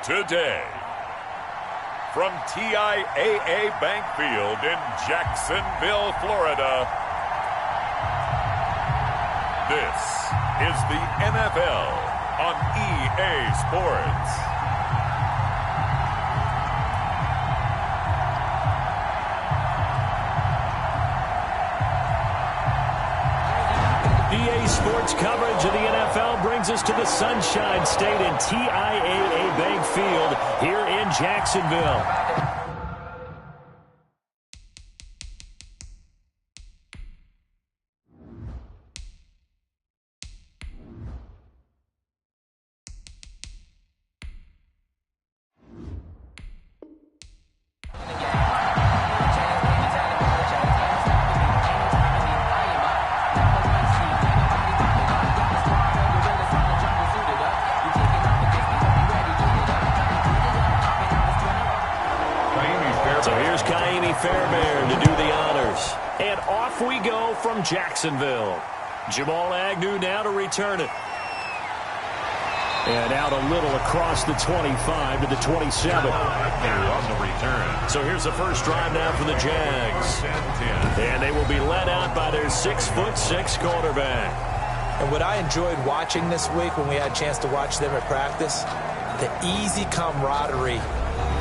today. From TIAA Bank Field in Jacksonville, Florida, this is the NFL on EA Sports. EA Sports coverage of the NFL brings us to the Sunshine State and TIAA Bank Field here in Jacksonville. Jacksonville. Jamal Agnew now to return it. And out a little across the 25 to the 27. On the return. So here's the first drive now for the Jags. And they will be led out by their 6'6" quarterback. And what I enjoyed watching this week when we had a chance to watch them at practice, the easy camaraderie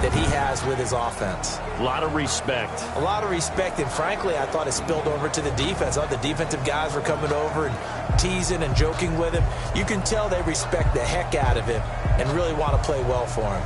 that he has with his offense. A lot of respect. A lot of respect, and frankly, I thought it spilled over to the defense. All the defensive guys were coming over and teasing and joking with him. You can tell they respect the heck out of him and really want to play well for him.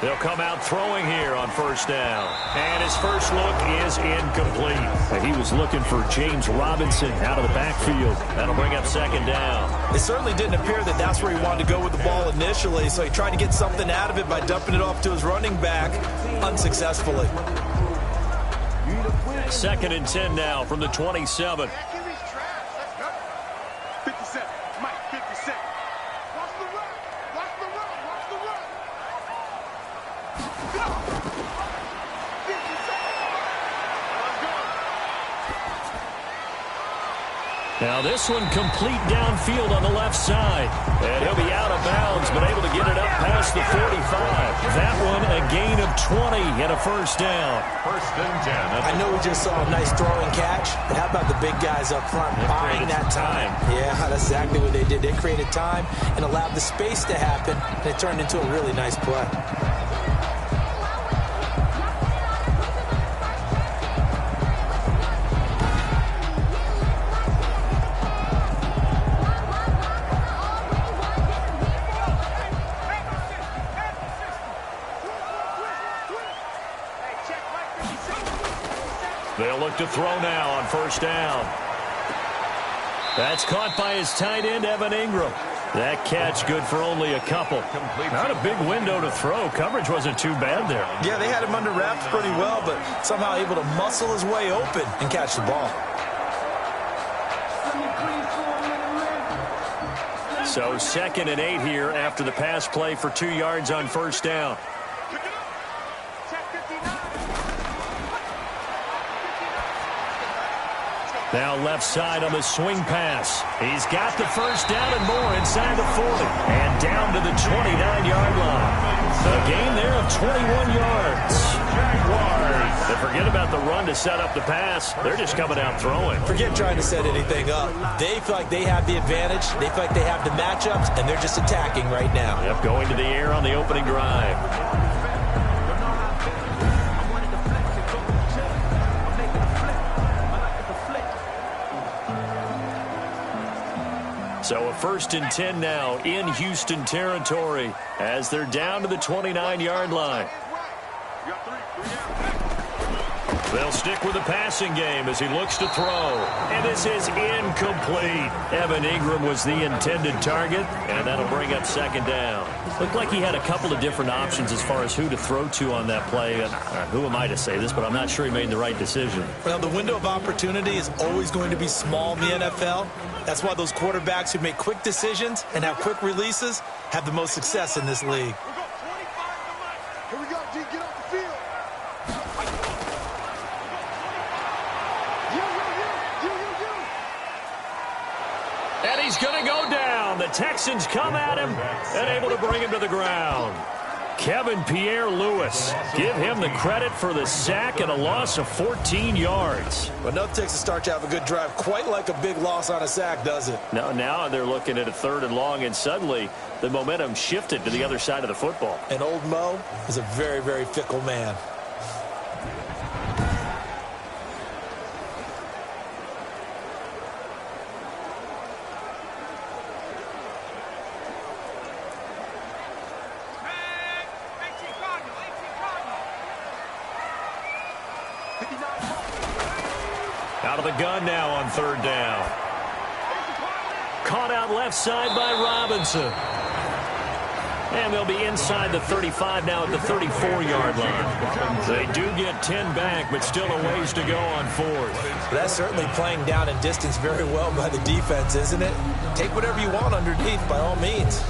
They'll come out throwing here on first down. And his first look is incomplete. And he was looking for James Robinson out of the backfield. That'll bring up second down. It certainly didn't appear that that's where he wanted to go with the ball initially, so he tried to get something out of it by dumping it off to his running back unsuccessfully. 2nd and 10 now from the 27. Now this one complete downfield on the left side. And he'll be out of bounds, but able to get it up past the 45. That one a gain of 20 and a first down. 1st and 10. I know we just saw a nice throw and catch, but how about the big guys up front buying that time? Yeah, that's exactly what they did. They created time and allowed the space to happen, and it turned into a really nice play. They'll look to throw now on first down. That's caught by his tight end, Evan Ingram. That catch good for only a couple. Not a big window to throw. Coverage wasn't too bad there. Yeah, they had him under wraps pretty well, but somehow able to muscle his way open and catch the ball. So 2nd and 8 here after the pass play for 2 yards on first down. Now left side on the swing pass. He's got the first down and more inside the 40. And down to the 29-yard line. A gain there of 21 yards. Jaguars. But forget about the run to set up the pass. They're just coming out throwing. Forget trying to set anything up. They feel like they have the advantage. They feel like they have the matchups, and they're just attacking right now. Yep, going to the air on the opening drive. So a 1st and 10 now in Houston territory as they're down to the 29-yard line. They'll stick with the passing game as he looks to throw. And this is incomplete. Evan Ingram was the intended target, and that'll bring up second down. Looked like he had a couple of different options as far as who to throw to on that play. And who am I to say this, but I'm not sure he made the right decision. Well, the window of opportunity is always going to be small in the NFL. That's why those quarterbacks who make quick decisions and have quick releases have the most success in this league. Here we go, G, get off the field. And he's going to go down. The Texans come at him and able to bring him to the ground. Kevin Pierre-Louis, give him the credit for the sack and a loss of 14 yards. But no Texas start to have a good drive, quite like a big loss on a sack, does it? No, now they're looking at a 3rd and long, and suddenly the momentum shifted to the other side of the football. And old Mo is a very, very fickle man. Out of the gun now on 3rd down. Caught out left side by Robinson. And they'll be inside the 35 now at the 34-yard line. They do get 10 back, but still a ways to go on 4th. That's certainly playing down in distance very well by the defense, isn't it? Take whatever you want underneath, by all means.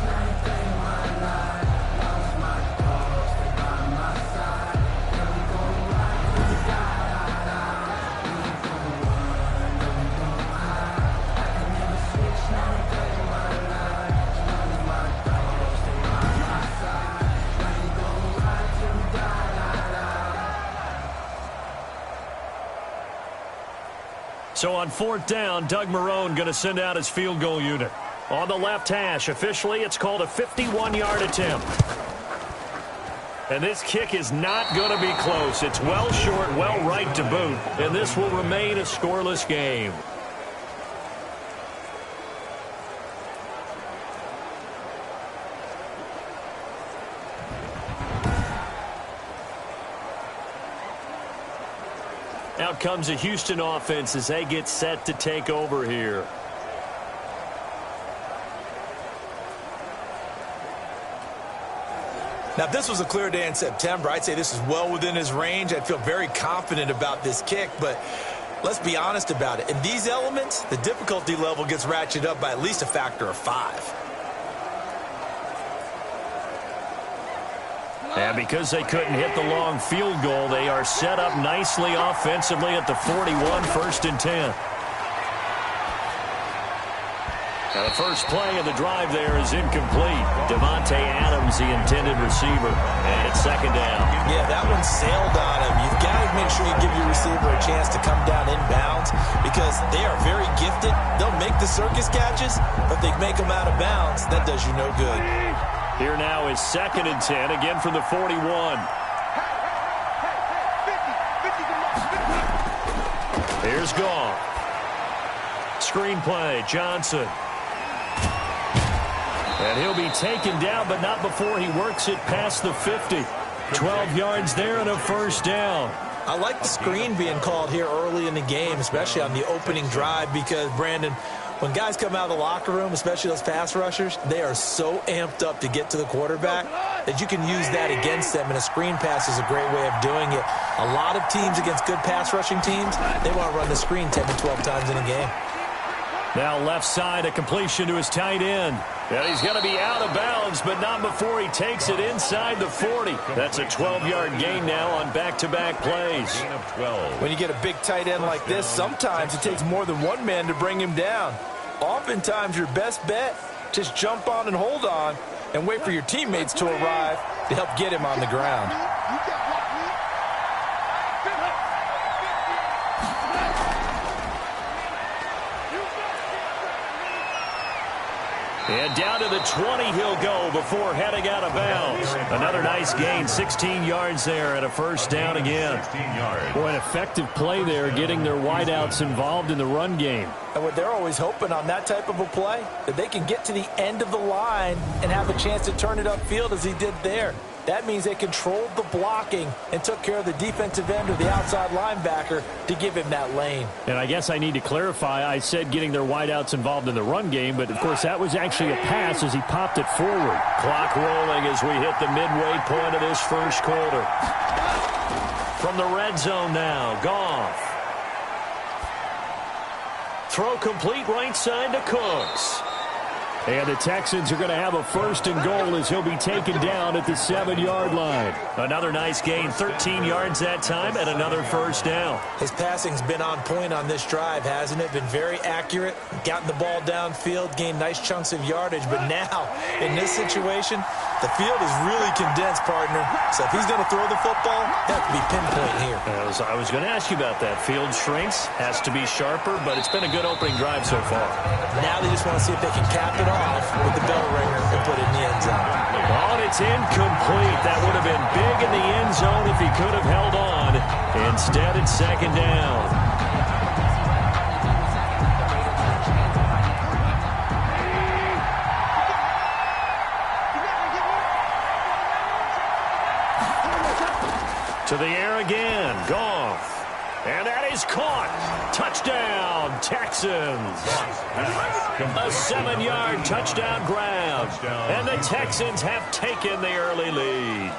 So on 4th down, Doug Marrone going to send out his field goal unit. On the left hash, officially, it's called a 51-yard attempt. And this kick is not going to be close. It's well short, well right to boot. And this will remain a scoreless game. Out comes the Houston offense as they get set to take over here. Now, if this was a clear day in September, I'd say this is well within his range. I'd feel very confident about this kick, but let's be honest about it. In these elements, the difficulty level gets ratcheted up by at least a factor of 5. And because they couldn't hit the long field goal, they are set up nicely offensively at the 41, 1st and 10. Now the first play of the drive there is incomplete. Devontae Adams, the intended receiver, and it's 2nd down. Yeah, that one sailed on him. You've got to make sure you give your receiver a chance to come down inbounds because they are very gifted. They'll make the circus catches, but if they make them out of bounds, that does you no good. Here now is 2nd and 10, again from the 41. Here's Goff. Screenplay, Johnson. And he'll be taken down, but not before he works it past the 50. 12 yards there and a 1st down. I like the screen being called here early in the game, especially on the opening drive, because, Brandon, when guys come out of the locker room, especially those pass rushers, they are so amped up to get to the quarterback that you can use that against them, and a screen pass is a great way of doing it. A lot of teams against good pass rushing teams, they want to run the screen 10 to 12 times in a game. Now left side, a completion to his tight end. And he's going to be out of bounds, but not before he takes it inside the 40. That's a 12-yard gain now on back-to-back plays. When you get a big tight end like this, sometimes it takes more than one man to bring him down. Oftentimes, your best bet, just jump on and hold on and wait for your teammates to arrive to help get him on the ground. And down to the 20 he'll go before heading out of bounds. Another nice gain, 16 yards there and a 1st down again. Boy, an effective play there, getting their wideouts involved in the run game. And what they're always hoping on that type of a play, that they can get to the end of the line and have a chance to turn it upfield as he did there. That means they controlled the blocking and took care of the defensive end or the outside linebacker to give him that lane. And I guess I need to clarify, I said getting their wideouts involved in the run game, but of course that was actually a pass as he popped it forward. Clock rolling as we hit the midway point of this first quarter. From the red zone now, Goff. Throw complete right side to Cooks. And the Texans are going to have a first and goal as he'll be taken down at the 7-yard line. Another nice gain, 13 yards that time, and another first down. His passing's been on point on this drive, hasn't it? Been very accurate, gotten the ball downfield, gained nice chunks of yardage. But now, in this situation, the field is really condensed, partner. So if he's going to throw the football, that could be pinpoint here. I was going to ask you about that. Field shrinks, has to be sharper, but it's been a good opening drive so far. Now they just want to see if they can cap it off with the bell ringer and put it in the end zone. Oh, and it's incomplete. That would have been big in the end zone if he could have held on. Instead, it's second down. To the air again. Goff. And that is caught. Touchdown, Texans. A 7-yard touchdown grab. And the Texans have taken the early lead.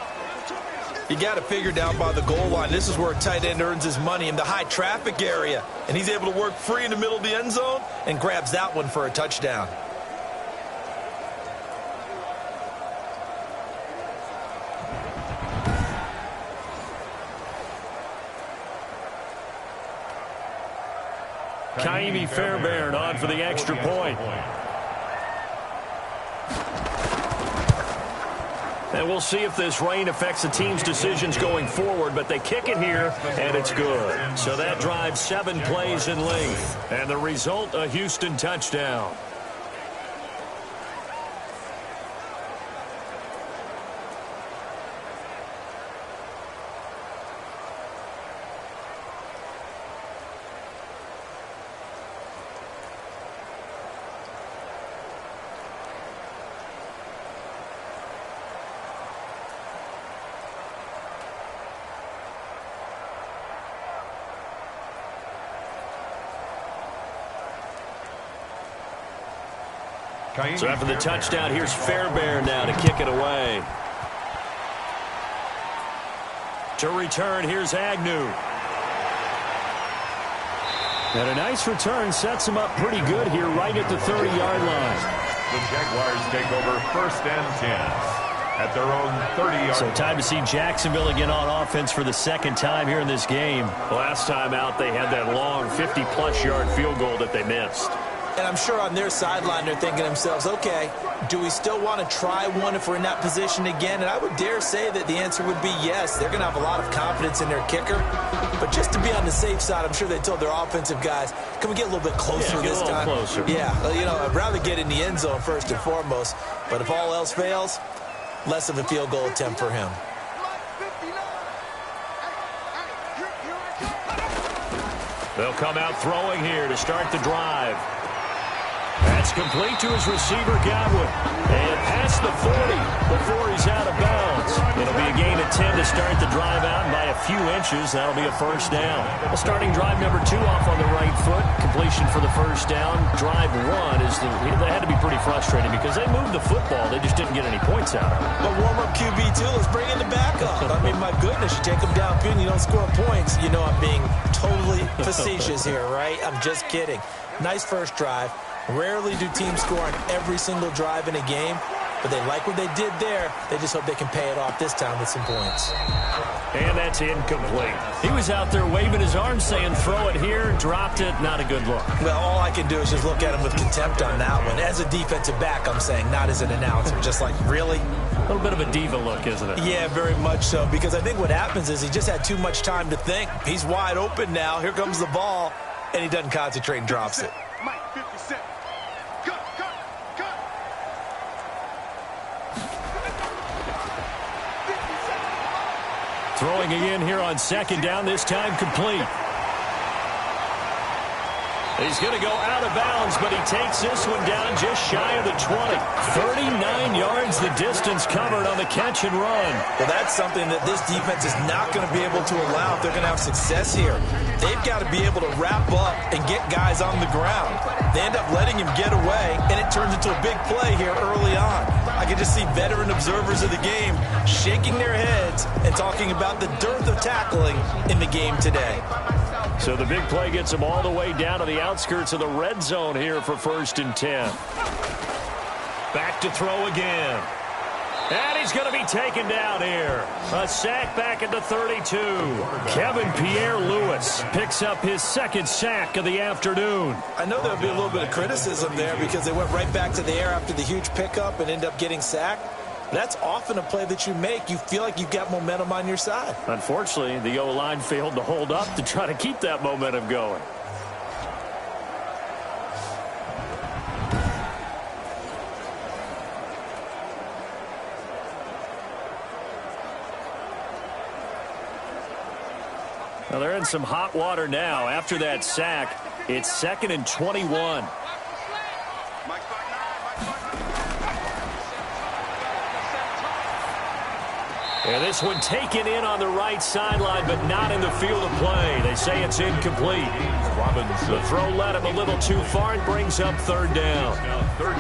You got to figure down by the goal line. This is where a tight end earns his money, in the high traffic area. And he's able to work free in the middle of the end zone and grabs that one for a touchdown. Kaimi Fairbairn on for the extra point. And we'll see if this rain affects the team's decisions going forward, but they kick it here, and it's good. So that drives 7 plays in length. And the result, a Houston touchdown. So after the touchdown, here's Fairbairn now to kick it away. To return, here's Agnew. And a nice return sets him up pretty good here right at the 30-yard line. The Jaguars take over 1st and 10 at their own 30-yard. So time to see Jacksonville again on offense for the second time here in this game. Last time out, they had that long 50-plus yard field goal that they missed. And I'm sure on their sideline they're thinking to themselves, okay, do we still want to try one if we're in that position again? And I would dare say that the answer would be yes. They're going to have a lot of confidence in their kicker. But just to be on the safe side, I'm sure they told their offensive guys, can we get a little bit closer this time? Closer. Yeah, you know, I'd rather get in the end zone first and foremost. But if all else fails, less of a field goal attempt for him. They'll come out throwing here to start the drive. That's complete to his receiver, Godwin. And past the 40 before he's out of bounds. It'll be a gain of 10 to start the drive out, and by a few inches, that'll be a first down. Well, starting drive number 2 off on the right foot. Completion for the first down. Drive 1 is they had to be pretty frustrating because they moved the football. They just didn't get any points out of it. But warm-up QB2, let's bring in the backup. I mean, my goodness, you take them downfield and you don't score points. You know I'm being totally facetious here, right? I'm just kidding. Nice first drive. Rarely do teams score on every single drive in a game, but they like what they did there. They just hope they can pay it off this time with some points. And that's incomplete. He was out there waving his arms saying, throw it here, dropped it. Not a good look. Well, all I can do is just look at him with contempt on that one. As a defensive back, I'm saying, not as an announcer. Just like, really? A little bit of a diva look, isn't it? Yeah, very much so, because I think what happens is he just had too much time to think. He's wide open now. Here comes the ball, and he doesn't concentrate and drops it. Mike, 57. Throwing again here on second down, this time complete. He's going to go out of bounds, but he takes this one down just shy of the 20. 39 yards the distance covered on the catch and run. Well, that's something that this defense is not going to be able to allow if they're going to have success here. They've got to be able to wrap up and get guys on the ground. They end up letting him get away, and it turns into a big play here early on. I can just see veteran observers of the game shaking their heads and talking about the dearth of tackling in the game today. So the big play gets him all the way down to the outskirts of the red zone here for 1st and 10. Back to throw again. And he's going to be taken down here. A sack back at the 32. Kevin Pierre-Louis picks up his 2nd sack of the afternoon. I know there'll be a little bit of criticism there because they went right back to the air after the huge pickup and end up getting sacked. That's often a play that you make. You feel like you've got momentum on your side. Unfortunately, the O-line failed to hold up to try to keep that momentum going. Now they're in some hot water now. After that sack, it's 2nd and 21. And this one taken in on the right sideline, but not in the field of play. They say it's incomplete. The throw led him a little too far and brings up 3rd down.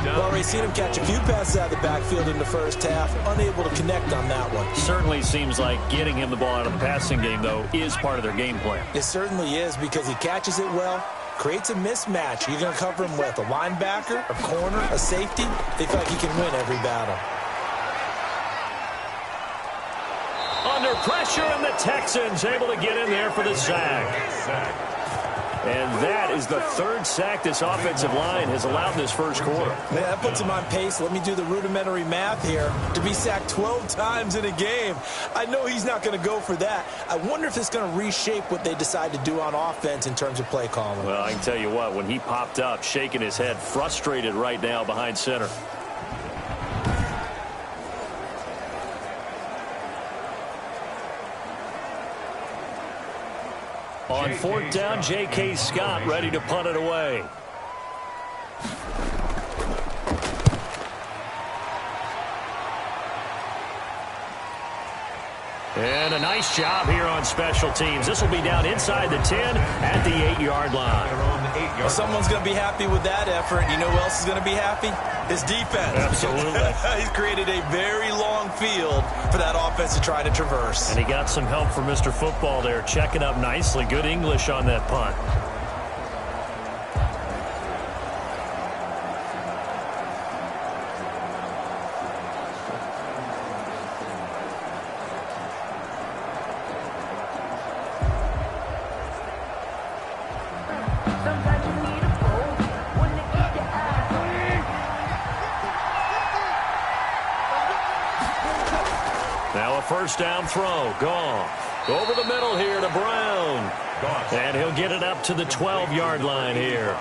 Well, we've seen him catch a few passes out of the backfield in the first half, unable to connect on that one. Certainly seems like getting him the ball out of the passing game, though, is part of their game plan. It certainly is because he catches it well, creates a mismatch. You're going to cover him with a linebacker, a corner, a safety. They feel like he can win every battle. Under pressure, and the Texans able to get in there for the sack. And that is the 3rd sack this offensive line has allowed in this first quarter. Man, that puts him on pace. Let me do the rudimentary math here. To be sacked 12 times in a game, I know he's not going to go for that. I wonder if it's going to reshape what they decide to do on offense in terms of play calling. Well, I can tell you what, when he popped up, shaking his head, frustrated right now behind center. On 4th down, J.K. Scott ready to punt it away. And a nice job here on special teams. This will be down inside the 10 at the 8-yard line. Well, someone's going to be happy with that effort. You know who else is going to be happy? His defense. Absolutely. He's created a very long field for that offense to try to traverse. And he got some help from Mr. Football there, checking up nicely. Good English on that punt. Now a 1st down throw. Goff over the middle here to Brown. And he'll get it up to the 12-yard line here.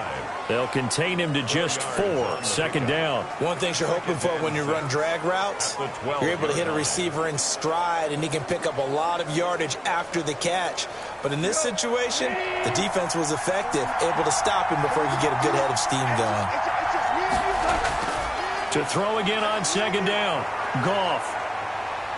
They'll contain him to just 4. 2nd down. One thing you're hoping for when you run drag routes, you're able to hit a receiver in stride, and he can pick up a lot of yardage after the catch. But in this situation, the defense was effective, able to stop him before he could get a good head of steam going. To throw again on 2nd down. Goff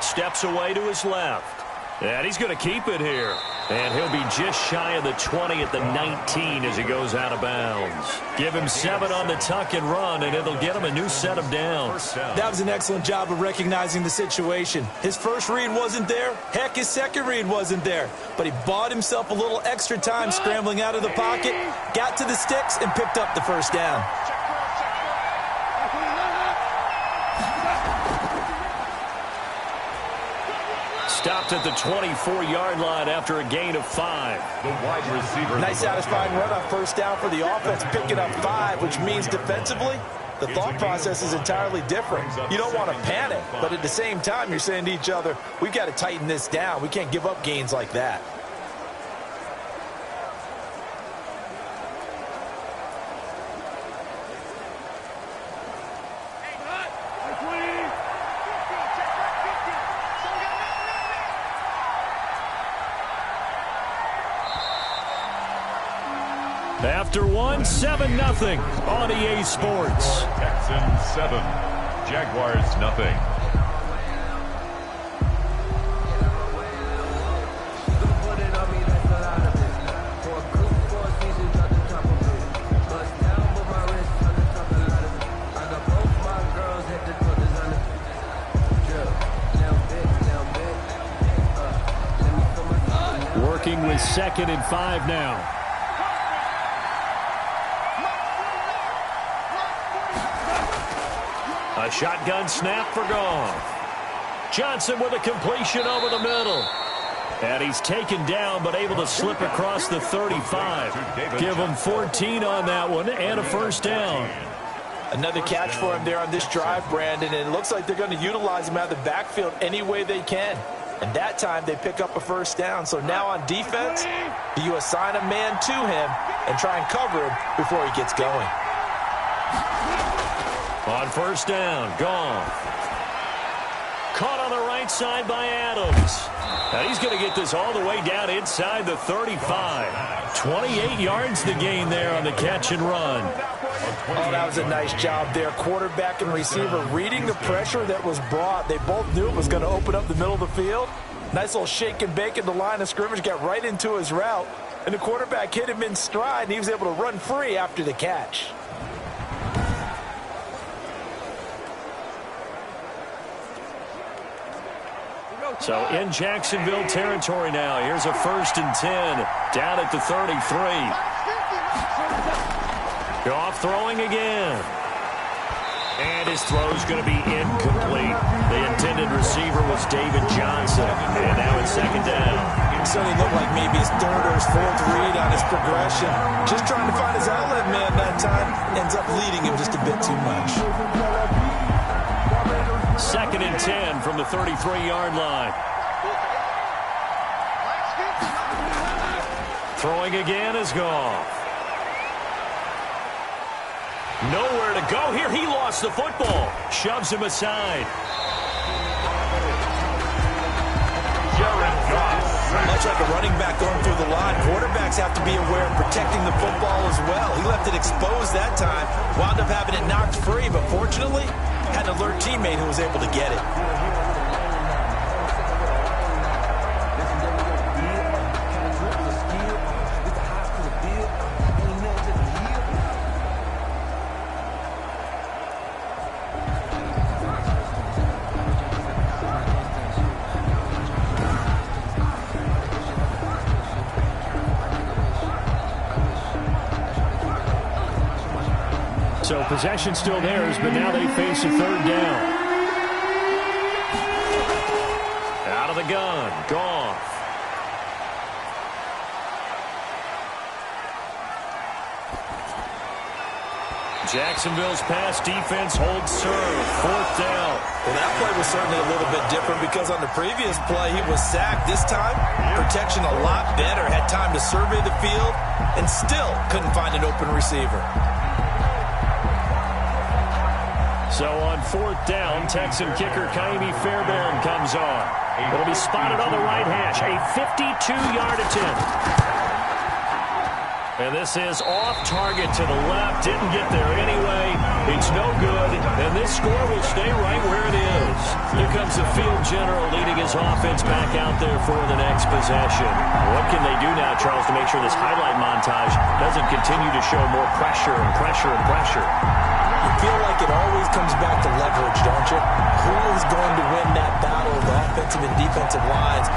steps away to his left. And he's going to keep it here. And he'll be just shy of the 20 at the 19 as he goes out of bounds. Give him 7 on the tuck and run, and it'll get him a new set of downs. That was an excellent job of recognizing the situation. His first read wasn't there. Heck, his second read wasn't there. But he bought himself a little extra time scrambling out of the pocket, got to the sticks, and picked up the 1st down. Stopped at the 24-yard line after a gain of 5. The wide receiver. Nice satisfying run on 1st down for the offense, picking up 5, which means defensively, the thought process is entirely different. You don't want to panic, but at the same time, you're saying to each other, we've got to tighten this down. We can't give up gains like that. After one, 7-0 on EA Sports. Texans 7, Jaguars 0. Working with 2nd and 5 now. A shotgun snap for Goff. Johnson with a completion over the middle. And he's taken down but able to slip across the 35. Give him 14 on that one and a first down. Another catch for him there on this drive, Brandon, and it looks like they're going to utilize him out of the backfield any way they can. And that time they pick up a first down. So now on defense, you assign a man to him and try and cover him before he gets going. On first down, Goff. Caught on the right side by Adams. Now he's going to get this all the way down inside the 35. 28 yards the gain there on the catch and run. Oh, that was a nice job there. Quarterback and receiver reading the pressure that was brought. They both knew it was going to open up the middle of the field. Nice little shake and bake in the line of scrimmage, got right into his route. And the quarterback hit him in stride, and he was able to run free after the catch. So in Jacksonville territory now. Here's a 1st and 10 down at the 33. Goff throwing again. And his throw's going to be incomplete. The intended receiver was David Johnson. And now it's 2nd down. It certainly looked like maybe his 3rd or his 4th read on his progression. Just trying to find his outlet man that time. Ends up leading him just a bit too much. 2nd and 10 from the 33-yard line. Throwing again is Goff. Nowhere to go here. He lost the football. Shoves him aside. Much like a running back going through the line, quarterbacks have to be aware of protecting the football as well. He left it exposed that time, wound up having it knocked free, but fortunately, had an alert teammate who was able to get it. So possession still theirs, but now they face a 3rd down. Out of the gun, Goff. Jacksonville's pass defense holds serve. 4th down. Well, that play was certainly a little bit different because on the previous play, he was sacked. This time, protection a lot better. Had time to survey the field and still couldn't find an open receiver. So on 4th down, Texan kicker Kaimi Fairbairn comes on. It'll be spotted on the right hash. A 52-yard attempt. And this is off target to the left. Didn't get there anyway. It's no good. And this score will stay right where it is. Here comes the field general leading his offense back out there for the next possession. What can they do now, Charles, to make sure this highlight montage doesn't continue to show more pressure and pressure and pressure? You feel like it always comes back to leverage, don't you? Who is going to win that battle of the offensive and defensive lines?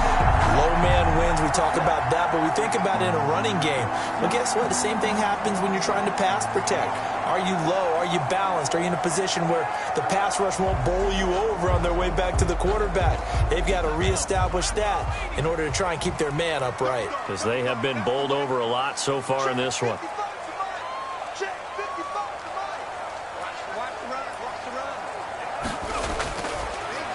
Low man wins. We talk about that, but we think about it in a running game. Well, guess what? The same thing happens when you're trying to pass protect. Are you low? Are you balanced? Are you in a position where the pass rush won't bowl you over on their way back to the quarterback? They've got to reestablish that in order to try and keep their man upright. Because they have been bowled over a lot so far in this one.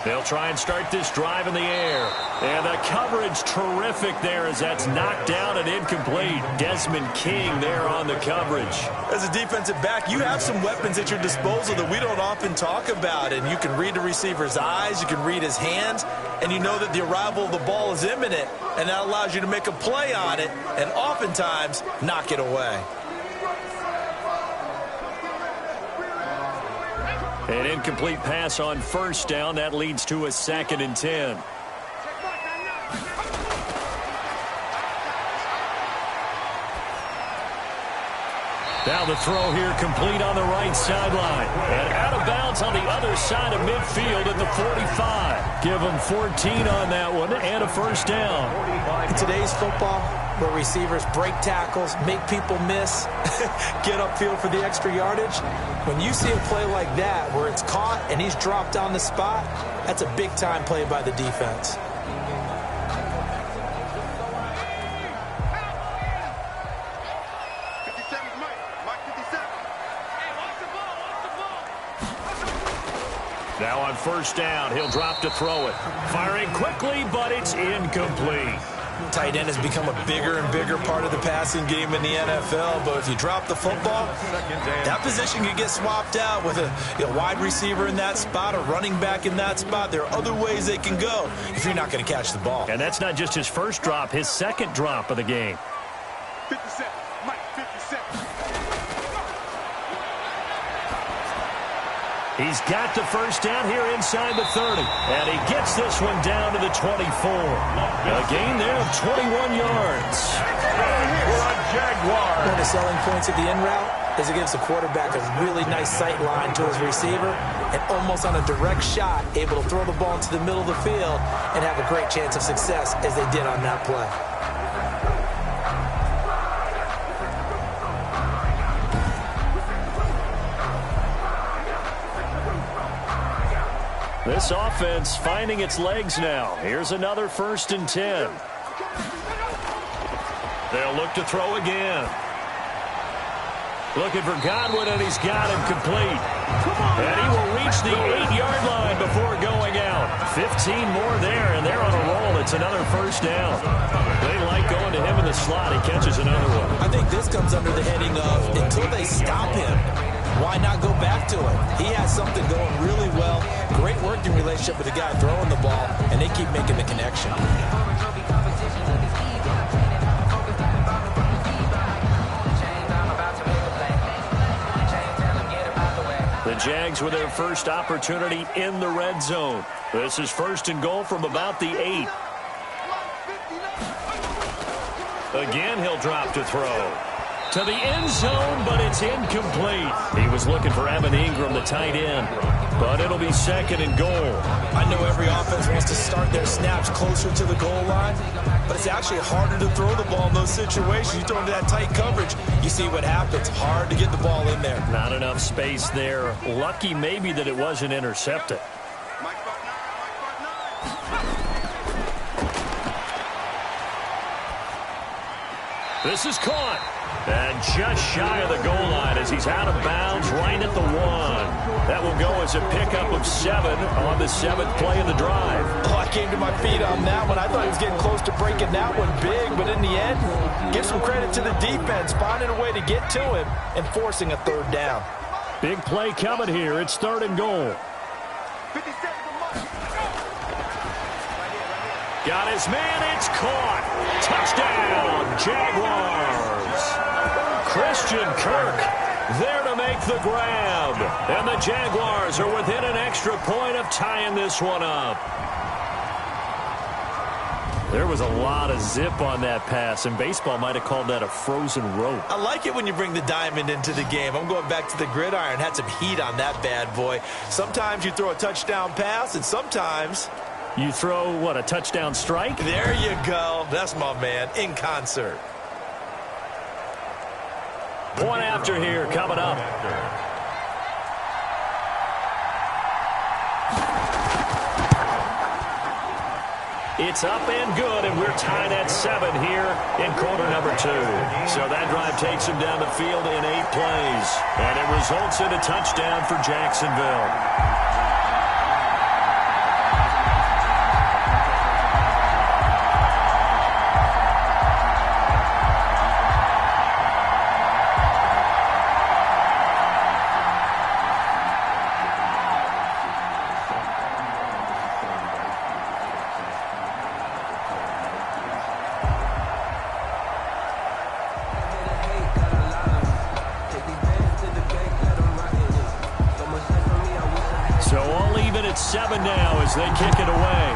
They'll try and start this drive in the air. And the coverage terrific there as that's knocked down and incomplete. Desmond King there on the coverage. As a defensive back, you have some weapons at your disposal that we don't often talk about. And you can read the receiver's eyes, you can read his hands, and you know that the arrival of the ball is imminent. And that allows you to make a play on it and oftentimes knock it away. An incomplete pass on first down. That leads to a 2nd and 10. Now the throw here complete on the right sideline. And out of bounds on the other side of midfield at the 45. Give them 14 on that one and a first down. In today's football, where receivers break tackles, make people miss, get upfield for the extra yardage, when you see a play like that where it's caught and he's dropped on the spot, that's a big-time play by the defense. Now on first down, he'll drop to throw it. Firing quickly, but it's incomplete. Tight end has become a bigger and bigger part of the passing game in the NFL, but if you drop the football, that position can get swapped out with a wide receiver in that spot, a running back in that spot. There are other ways they can go if you're not going to catch the ball. And that's not just his first drop, his second drop of the game. 57, Mike, 57. He's got the first down here inside the 30. And he gets this one down to the 24. A gain there of 21 yards. Jaguars. One of the selling points of the in route is it gives the quarterback a really nice sight line to his receiver and almost on a direct shot able to throw the ball into the middle of the field and have a great chance of success as they did on that play. This offense finding its legs now. Here's another 1st and 10. They'll look to throw again. Looking for Godwin, and he's got him complete. And he will reach the 8-yard line before going out. 15 more there, and they're on a roll. It's another first down. They like going to him in the slot. He catches another one. I think this comes under the heading of until they stop him, why not go back to it? He has something going really well. Great working relationship with the guy throwing the ball, and they keep making the connection. The Jags with their first opportunity in the red zone. This is 1st and goal from about the 8. Again, he'll drop to throw. To the end zone, but it's incomplete. He was looking for Evan Ingram, the tight end, but it'll be 2nd and goal. I know every offense wants to start their snaps closer to the goal line, but it's actually harder to throw the ball in those situations. You throw into that tight coverage, you see what happens. Hard to get the ball in there. Not enough space there. Lucky maybe that it wasn't intercepted. This is caught. And just shy of the goal line as he's out of bounds right at the 1. That will go as a pickup of 7 on the 7th play of the drive. Oh, I came to my feet on that one. I thought he was getting close to breaking that one big, but in the end, give some credit to the defense, finding a way to get to him and forcing a 3rd down. Big play coming here. It's 3rd and goal. 57 to Mike. Got his man. It's caught. Touchdown, Jaguars. Christian Kirk there to make the grab. And the Jaguars are within an extra point of tying this one up. There was a lot of zip on that pass, and baseball might have called that a frozen rope. I like it when you bring the diamond into the game. I'm going back to the gridiron. Had some heat on that bad boy. Sometimes you throw a touchdown pass, and sometimes you throw, what, a touchdown strike? There you go. That's my man, in concert. One after here coming up. It's up and good, and we're tied at 7 here in quarter number 2. So that drive takes him down the field in 8 plays, and it results in a touchdown for Jacksonville. So all even at 7 now as they kick it away.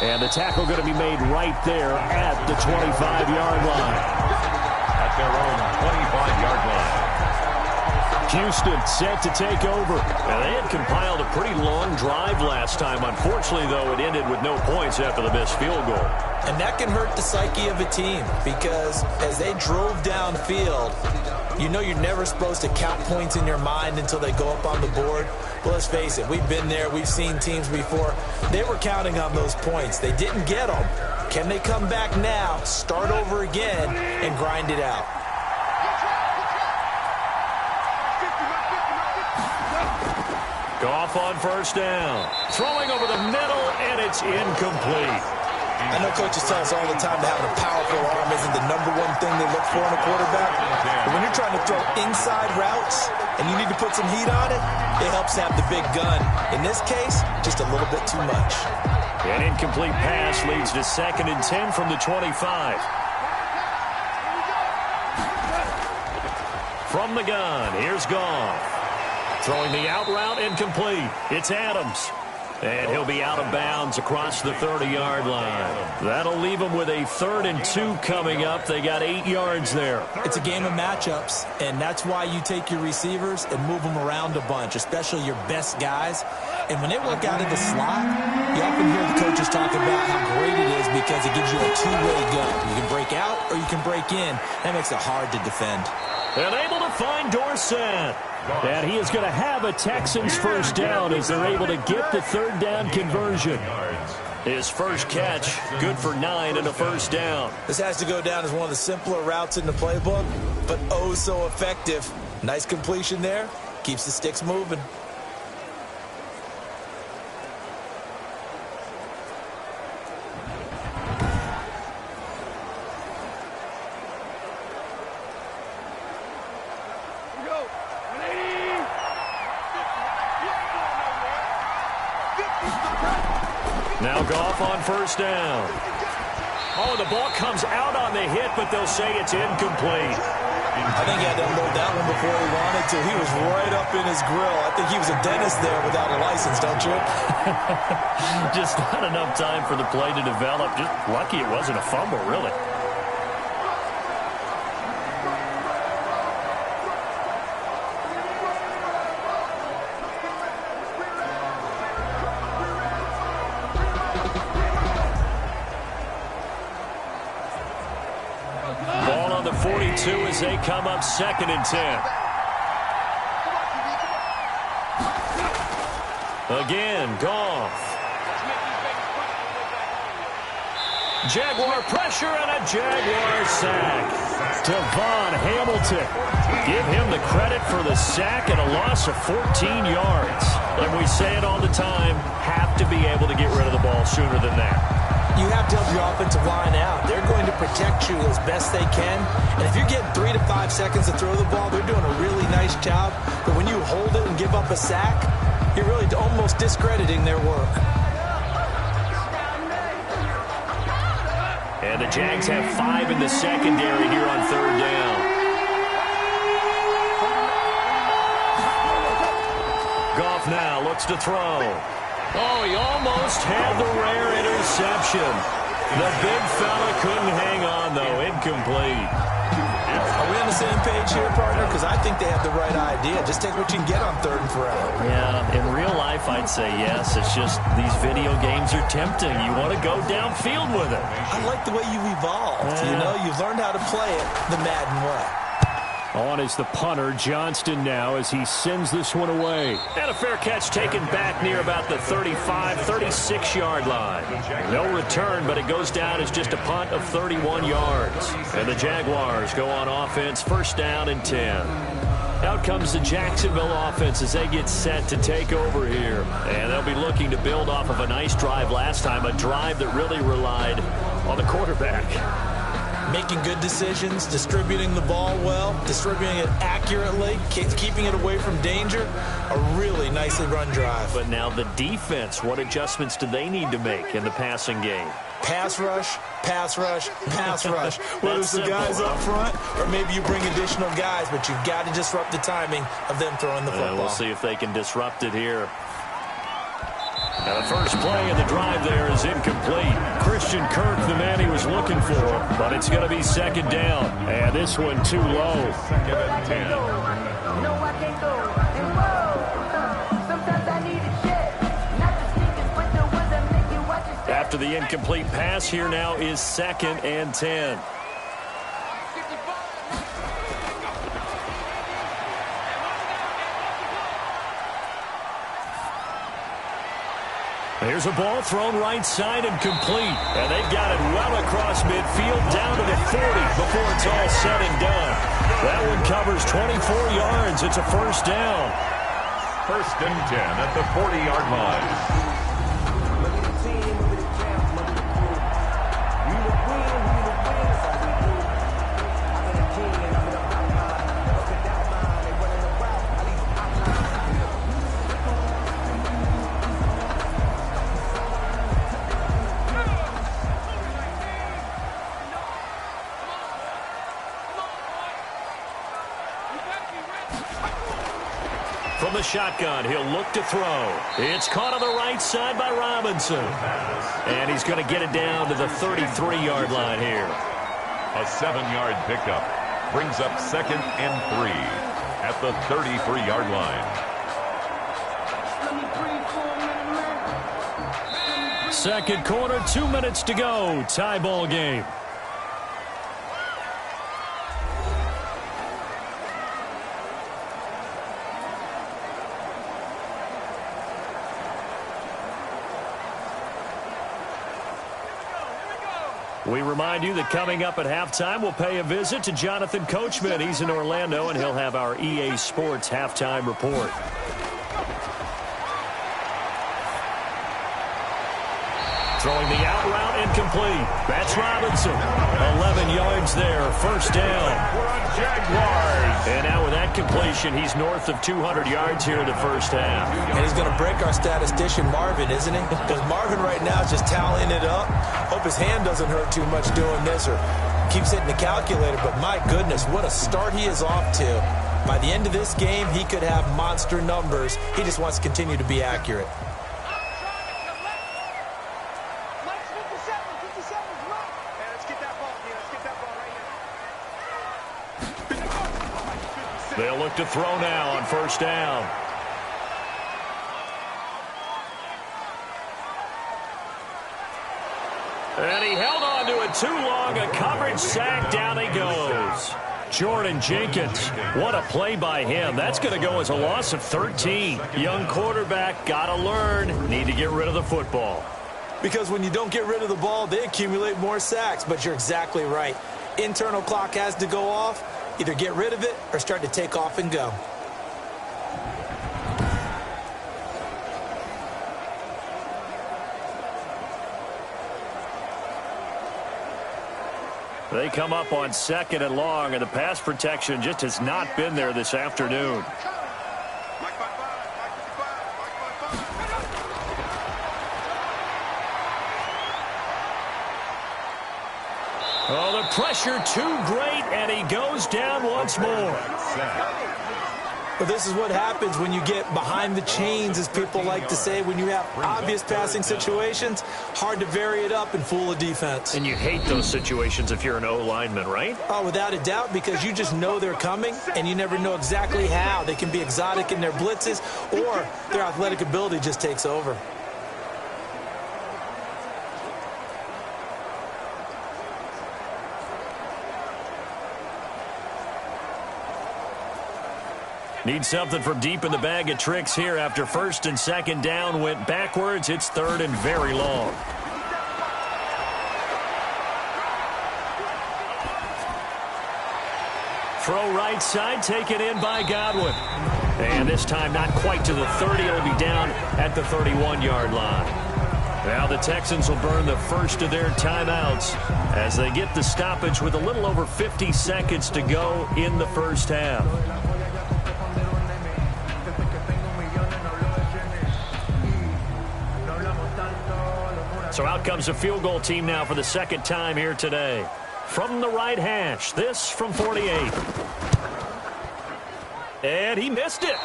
And the tackle going to be made right there at the 25-yard line. At their own 25-yard line. Houston set to take over. And they had compiled a pretty long drive last time. Unfortunately, though, it ended with no points after the missed field goal. And that can hurt the psyche of a team because as they drove downfield, you know you're never supposed to count points in your mind until they go up on the board. Well, let's face it, we've been there. We've seen teams before. They were counting on those points. They didn't get them. Can they come back now, start over again, and grind it out? Goff on first down. Throwing over the middle, and it's incomplete. I know coaches tell us all the time that having a powerful arm isn't the #1 thing they look for in a quarterback. But when you're trying to throw inside routes and you need to put some heat on it, it helps to have the big gun. In this case, just a little bit too much. An incomplete pass leads to 2nd and 10 from the 25. From the gun, here's Goff. Throwing the out route, incomplete. It's Adams. And he'll be out of bounds across the 30-yard line. That'll leave them with a 3rd and 2 coming up. They got 8 yards there. It's a game of matchups, and that's why you take your receivers and move them around a bunch, especially your best guys. And when they work out of the slot, you often hear the coaches talk about how great it is because it gives you a two-way gun. You can break out or you can break in. That makes it hard to defend. And able to find Dorsett. And he is going to have a Texans first down as they're able to get the 3rd down conversion. His first catch, good for 9 and a first down. This has to go down as one of the simpler routes in the playbook, but oh so effective. Nice completion there. Keeps the sticks moving. Now Goff on first down. Oh, the ball comes out on the hit, but they'll say it's incomplete. I think he had to unload that one before he wanted to. He was right up in his grill. I think he was a dentist there without a license, don't you? Just not enough time for the play to develop. Just lucky it wasn't a fumble, really. Ball on the 42 as they come up 2nd and 10. Again, Goff. Jaguar pressure and a Jaguar sack. Devon Hamilton. Give him the credit for the sack and a loss of 14 yards. And we say it all the time, have to be able to get rid of the ball sooner than that. You have to help your offensive line out. They're going to protect you as best they can. And if you're getting 3 to 5 seconds to throw the ball, they're doing a really nice job. But when you hold it and give up a sack, you're really almost discrediting their work. And the Jags have 5 in the secondary here on 3rd down. Goff now looks to throw. Oh, he almost had the rare interception. The big fella couldn't hang on, though. Incomplete. Are we on the same page here, partner? Because I think they have the right idea. Just take what you can get on 3rd and forever. Yeah, in real life, I'd say yes. It's just these video games are tempting. You want to go downfield with it. I like the way you evolved. You know, you've learned how to play it the Madden way. On is the punter, Johnston now, as he sends this one away. And a fair catch taken back near about the 35, 36-yard line. No return, but it goes down as just a punt of 31 yards. And the Jaguars go on offense, 1st down and 10. Out comes the Jacksonville offense as they get set to take over here. And they'll be looking to build off of a nice drive last time, a drive that really relied on the quarterback. Making good decisions, distributing the ball well, distributing it accurately, keeping it away from danger. A really nicely run drive. But now the defense, what adjustments do they need to make in the passing game? Pass rush, pass rush, pass rush. Whether it's the guys up front or maybe you bring additional guys, but you've got to disrupt the timing of them throwing the football. We'll see if they can disrupt it here. Now the first play of the drive there is incomplete. Christian Kirk, the man he was looking for, but it's going to be second down. And this one too low. Second and 10. No, I can't go. And whoa, sometimes I need a jet. Not the sneakers, but the ones that make you watch your step. After the incomplete pass, here now is second and 10. There's a ball thrown right side and complete. And they've got it well across midfield down to the 40 before it's all said and done. That one covers 24 yards. It's a first down. First and 10 at the 40-yard line. From the shotgun, he'll look to throw. It's caught on the right side by Robinson. And he's going to get it down to the 33-yard line here. A 7-yard pickup brings up second and 3 at the 33-yard line. Second quarter, 2 minutes to go. Tie ball game. We remind you that coming up at halftime, we'll pay a visit to Jonathan Coachman. He's in Orlando, and he'll have our EA Sports halftime report. Throwing the out route incomplete. That's Robinson. 11 yards there. First down. We're on Jaguars. And now with that completion, he's north of 200 yards here in the first half. And he's going to break our statistician Marvin, isn't he? Because Marvin right now is just tallying it up. Hope his hand doesn't hurt too much doing this or keeps hitting the calculator. But my goodness, what a start he is off to. By the end of this game, he could have monster numbers. He just wants to continue to be accurate. They'll look to throw now on first down. And he held on to it too long. A coverage sack. Down he goes. Jordan Jenkins. What a play by him. That's going to go as a loss of 13. Young quarterback, got to learn. Need to get rid of the football. Because when you don't get rid of the ball, they accumulate more sacks. But you're exactly right. Internal clock has to go off. Either get rid of it or start to take off and go. They come up on second and long, and the pass protection just has not been there this afternoon. Oh, the pressure too great, and he goes down once more. But this is what happens when you get behind the chains, as people like to say. When you have obvious passing situations, hard to vary it up and fool a defense. And you hate those situations if you're an O-lineman, right? Oh, without a doubt, because you just know they're coming, and you never know exactly how. They can be exotic in their blitzes, or their athletic ability just takes over. Need something from deep in the bag of tricks here after first and second down went backwards. It's third and very long. Throw right side, taken in by Godwin. And this time not quite to the 30. It'll be down at the 31-yard line. Now the Texans will burn the first of their timeouts as they get the stoppage with a little over 50 seconds to go in the first half. So out comes a field goal team now for the second time here today. From the right hash, this from 48. And he missed it.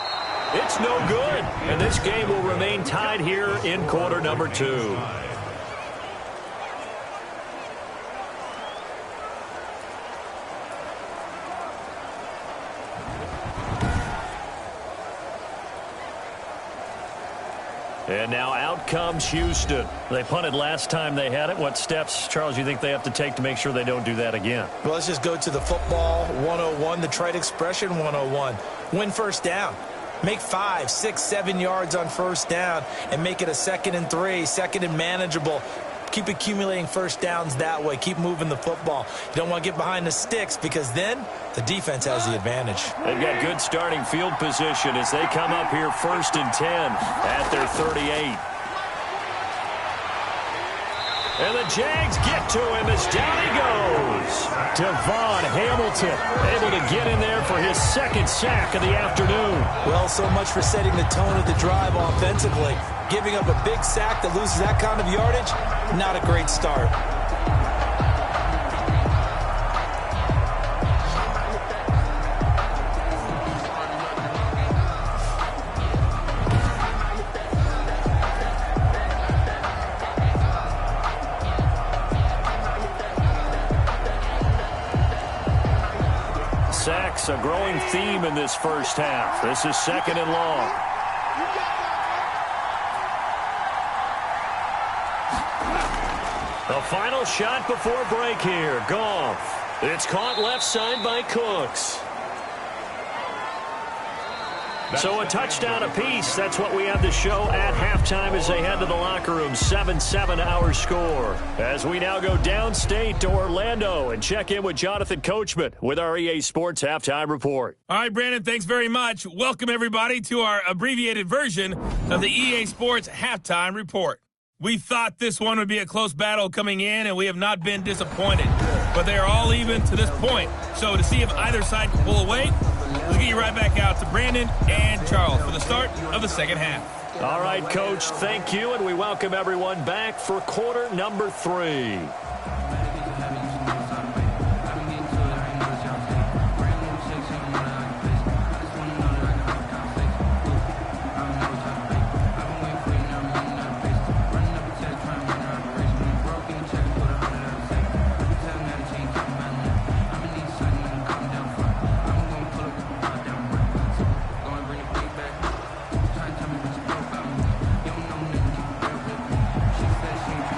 It's no good. And this game will remain tied here in quarter number 2. And now out comes Houston. They punted last time they had it. What steps, Charles, do you think they have to take to make sure they don't do that again? Well, let's just go to the football 101, the trite expression 101. Win first down. Make 5, 6, 7 yards on first down and make it a 2nd and 3, 2nd and manageable. Keep accumulating first downs that way. Keep moving the football. You don't want to get behind the sticks because then the defense has the advantage. They've got good starting field position as they come up here 1st and 10 at their 38. And the Jags get to him as down he goes. Devon Hamilton able to get in there for his 2nd sack of the afternoon. Well, so much for setting the tone of the drive offensively. Giving up a big sack that loses that kind of yardage, not a great start. Sacks, a growing theme in this first half. This is 2nd and long. The final shot before break here. Goff. It's caught left side by Cooks. So a touchdown apiece. That's what we have to show at halftime as they head to the locker room. 7-7 our score. As we now go downstate to Orlando and check in with Jonathan Coachman with our EA Sports Halftime Report. All right, Brandon, thanks very much. Welcome, everybody, to our abbreviated version of the EA Sports Halftime Report. We thought this one would be a close battle coming in, and we have not been disappointed. But they are all even to this point. So to see if either side can pull away, let's get you right back out to Brandon and Charles for the start of the second half. All right, Coach, thank you, and we welcome everyone back for quarter number 3.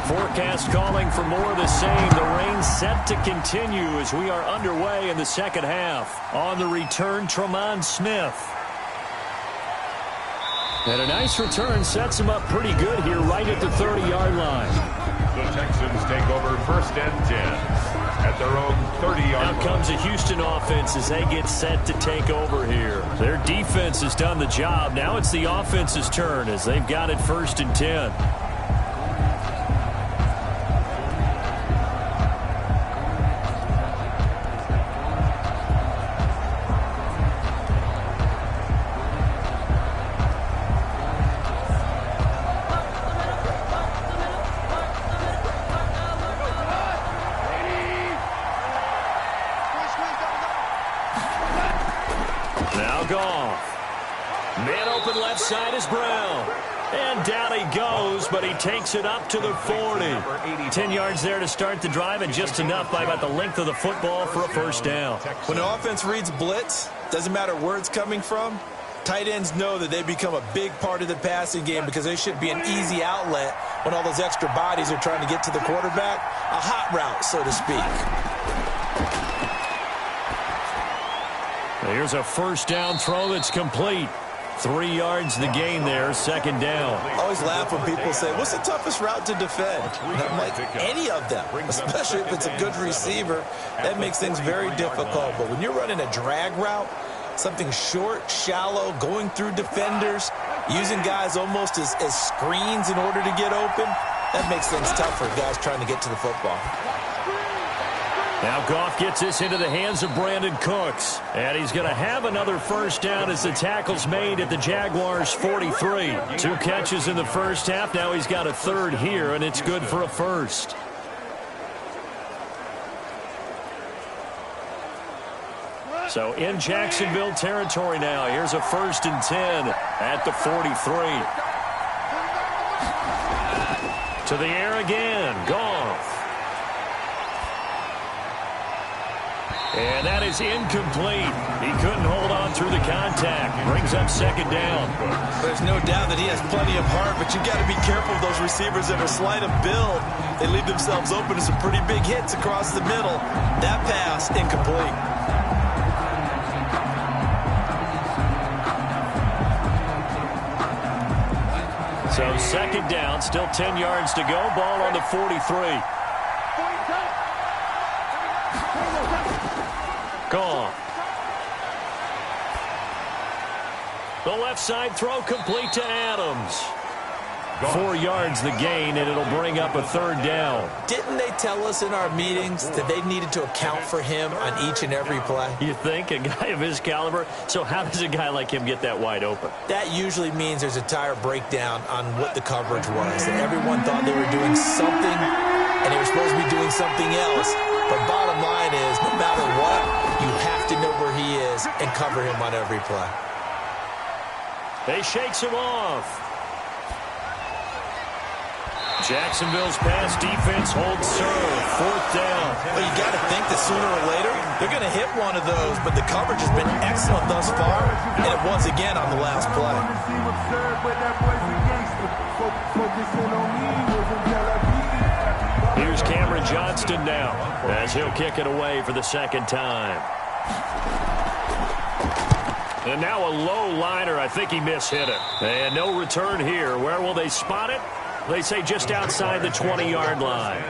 Forecast calling for more of the same. The rain set to continue as we are underway in the second half. On the return, Tremont Smith. And a nice return sets him up pretty good here right at the 30-yard line. The Texans take over 1st and 10 at their own 30-yard line. Now comes a Houston offense as they get set to take over here. Their defense has done the job. Now it's the offense's turn as they've got it 1st and 10. Now Goff. Man open left side is Brown. And down he goes, but he takes it up to the 40. 10 yards there to start the drive, and just enough by about the length of the football for a first down. When an offense reads blitz, doesn't matter where it's coming from, tight ends know that they become a big part of the passing game because they should be an easy outlet when all those extra bodies are trying to get to the quarterback. A hot route, so to speak. Here's a first down throw that's complete. 3 yards the gain there, 2nd down. I always laugh when people say, what's the toughest route to defend? And I'm like, any of them, especially if it's a good receiver. That makes things very difficult. But when you're running a drag route, something short, shallow, going through defenders, using guys almost as screens in order to get open, that makes things tough for guys trying to get to the football. Now Goff gets this into the hands of Brandon Cooks. And he's going to have another first down as the tackle's made at the Jaguars' 43. 2 catches in the first half. Now he's got a third here, and it's good for a first. So in Jacksonville territory now. Here's a 1st and 10 at the 43. To the air again. Goff. And that is incomplete. He couldn't hold on through the contact. Brings up 2nd down. There's no doubt that he has plenty of heart, but you got to be careful of those receivers that are slight of build. They leave themselves open to some pretty big hits across the middle. That pass, incomplete. So 2nd down, still 10 yards to go. Ball on the 43. Goff. The left side throw complete to Adams. 4 yards the gain, and it'll bring up a 3rd down. Didn't they tell us in our meetings that they needed to account for him on each and every play? You think? A guy of his caliber? So how does a guy like him get that wide open? That usually means there's a tire breakdown on what the coverage was. And everyone thought they were doing something, and they were supposed to be doing something else. But bottom line is, no matter what, you have to know where he is and cover him on every play. They shakes him off. Jacksonville's pass defense holds serve. 4th down. Well, you got to think that sooner or later they're going to hit one of those, but the coverage has been excellent thus far, and it was again on the last play. Here's Cameron Johnston now as he'll kick it away for the 2nd time. And now a low liner. I think he mishit it. And no return here. Where will they spot it? They say just outside the 20-yard line.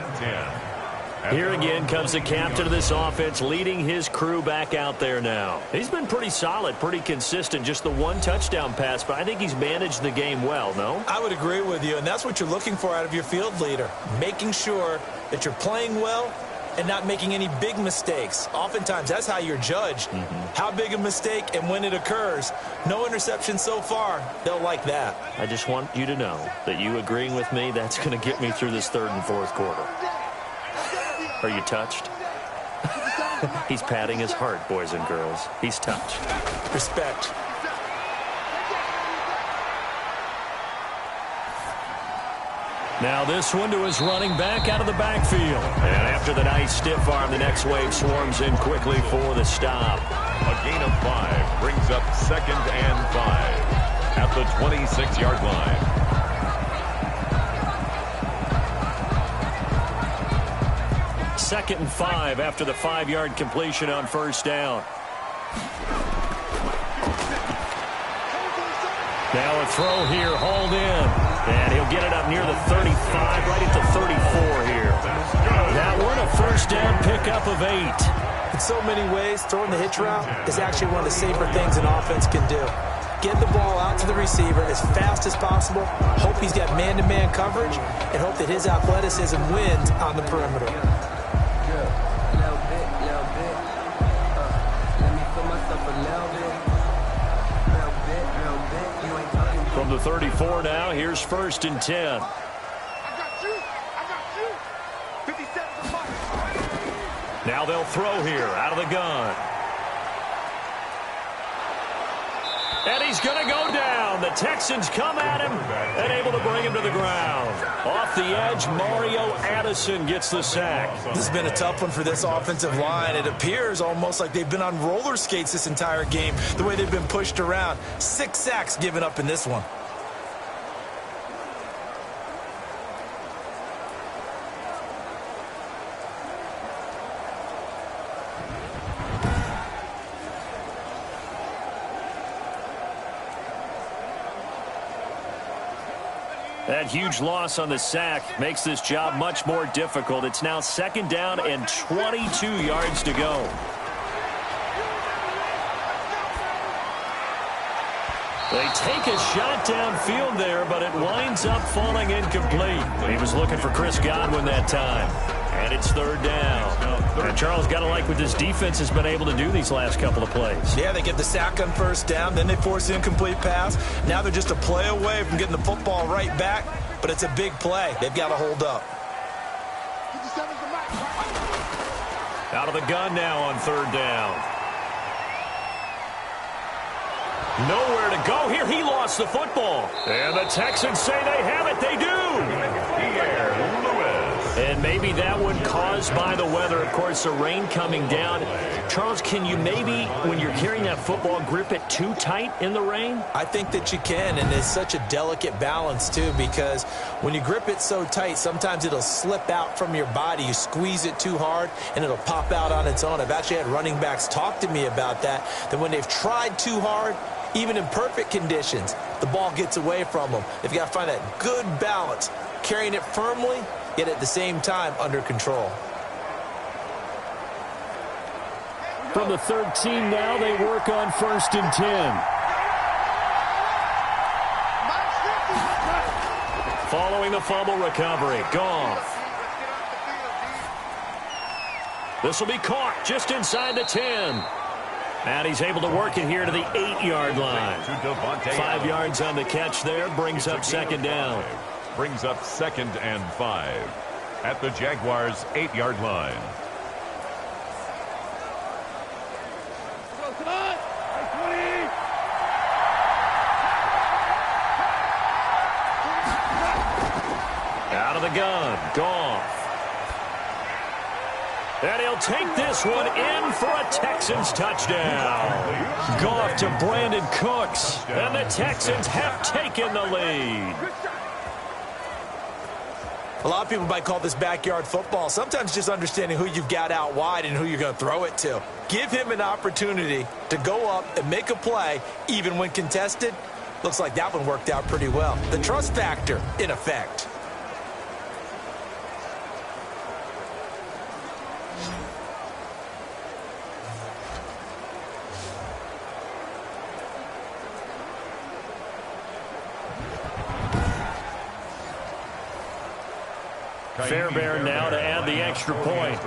Here again comes the captain of this offense, leading his crew back out there now. He's been pretty solid, pretty consistent. Just the 1 touchdown pass, but I think he's managed the game well, no? I would agree with you, and that's what you're looking for out of your field leader, making sure that you're playing well and not making any big mistakes. Oftentimes, that's how you're judged. How big a mistake and when it occurs. No interception so far. They'll like that. I just want you to know that you agreeing with me, that's going to get me through this 3rd and 4th quarter. Are you touched? He's patting his heart, boys and girls. He's touched. Respect. Now this one to his running back out of the backfield. And after the nice stiff arm, the next wave swarms in quickly for the stop. A gain of 5 brings up 2nd and 5 at the 26-yard line. 2nd and 5 after the 5-yard completion on 1st down. Now a throw here, hauled in. And he'll get it up near the 35, right at the 34 here. That one, a 1st down pickup of 8. In so many ways, throwing the hitch route is actually one of the safer things an offense can do. Get the ball out to the receiver as fast as possible, hope he's got man-to-man coverage, and hope that his athleticism wins on the perimeter. From the 34 now, here's 1st and 10. I got you. 57's a Now they'll throw here out of the gun. And he's going to go down. The Texans come at him and able to bring him to the ground. Off the edge, Mario Addison gets the sack. This has been a tough one for this offensive line. It appears almost like they've been on roller skates this entire game, the way they've been pushed around. 6 sacks given up in this one. That huge loss on the sack makes this job much more difficult. It's now 2nd down and 22 yards to go. They take a shot downfield there, but it winds up falling incomplete. He was looking for Chris Godwin that time. And it's 3rd down. And Charles, got to like what this defense has been able to do these last couple of plays. Yeah, they get the sack on first down, then they force the incomplete pass. Now they're just a play away from getting the football right back, but it's a big play. They've got to hold up. Out of the gun now on third down. Nowhere to go here. He lost the football. And the Texans say they have it. They do. And maybe that one caused by the weather. Of course, the rain coming down. Charles, can you maybe, when you're carrying that football, grip it too tight in the rain? I think that you can, and it's such a delicate balance, too, because when you grip it so tight, sometimes it'll slip out from your body. You squeeze it too hard, and it'll pop out on its own. I've actually had running backs talk to me about that when they've tried too hard, even in perfect conditions, the ball gets away from them. They've got to find that good balance, carrying it firmly, yet at the same time under control. From the 13 now, they work on 1st and 10. Following the fumble recovery, Goff. This will be caught just inside the 10. And he's able to work it here to the 8-yard line. 5 yards on the catch there, brings up second down. Brings up 2nd and 5 at the Jaguars' 8-yard line. Out of the gun, Goff. And he'll take this one in for a Texans touchdown. Goff to Brandon Cooks. And the Texans have taken the lead. A lot of people might call this backyard football. Sometimes just understanding who you've got out wide and who you're going to throw it to. Give him an opportunity to go up and make a play, even when contested. Looks like that one worked out pretty well. The trust factor, in effect. Fairbairn now to add the extra point.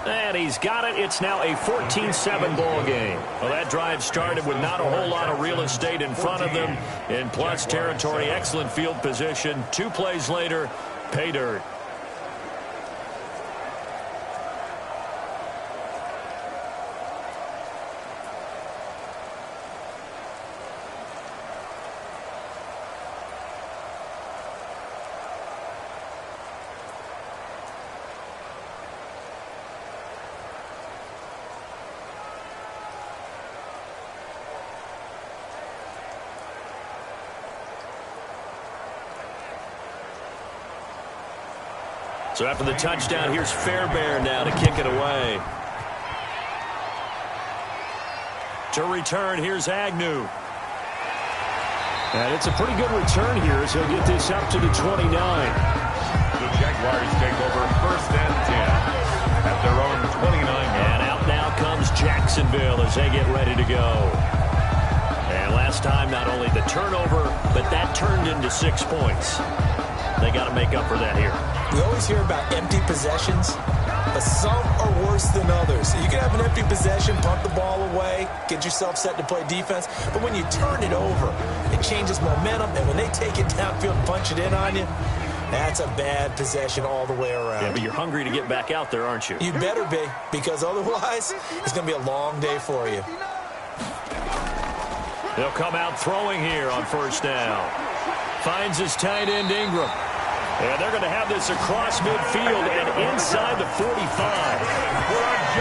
And he's got it. It's now a 14-7 ball game. Well, that drive started with not a whole lot of real estate in front of them. In plus territory, excellent field position. 2 plays later, pay dirt. So after the touchdown, here's Fairbairn now to kick it away. To return, here's Agnew. And it's a pretty good return here as he'll get this up to the 29. The Jaguars take over 1st and 10 at their own 29. And out now comes Jacksonville as they get ready to go. And last time, not only the turnover, but that turned into 6 points. They got to make up for that here. We always hear about empty possessions, but some are worse than others. You can have an empty possession, punt the ball away, get yourself set to play defense, but when you turn it over, it changes momentum, and when they take it downfield and punch it in on you, that's a bad possession all the way around. Yeah, but you're hungry to get back out there, aren't you? You better be, because otherwise, it's going to be a long day for you. They'll come out throwing here on 1st down. Finds his tight end Ingram. And they're going to have this across midfield and inside the 45.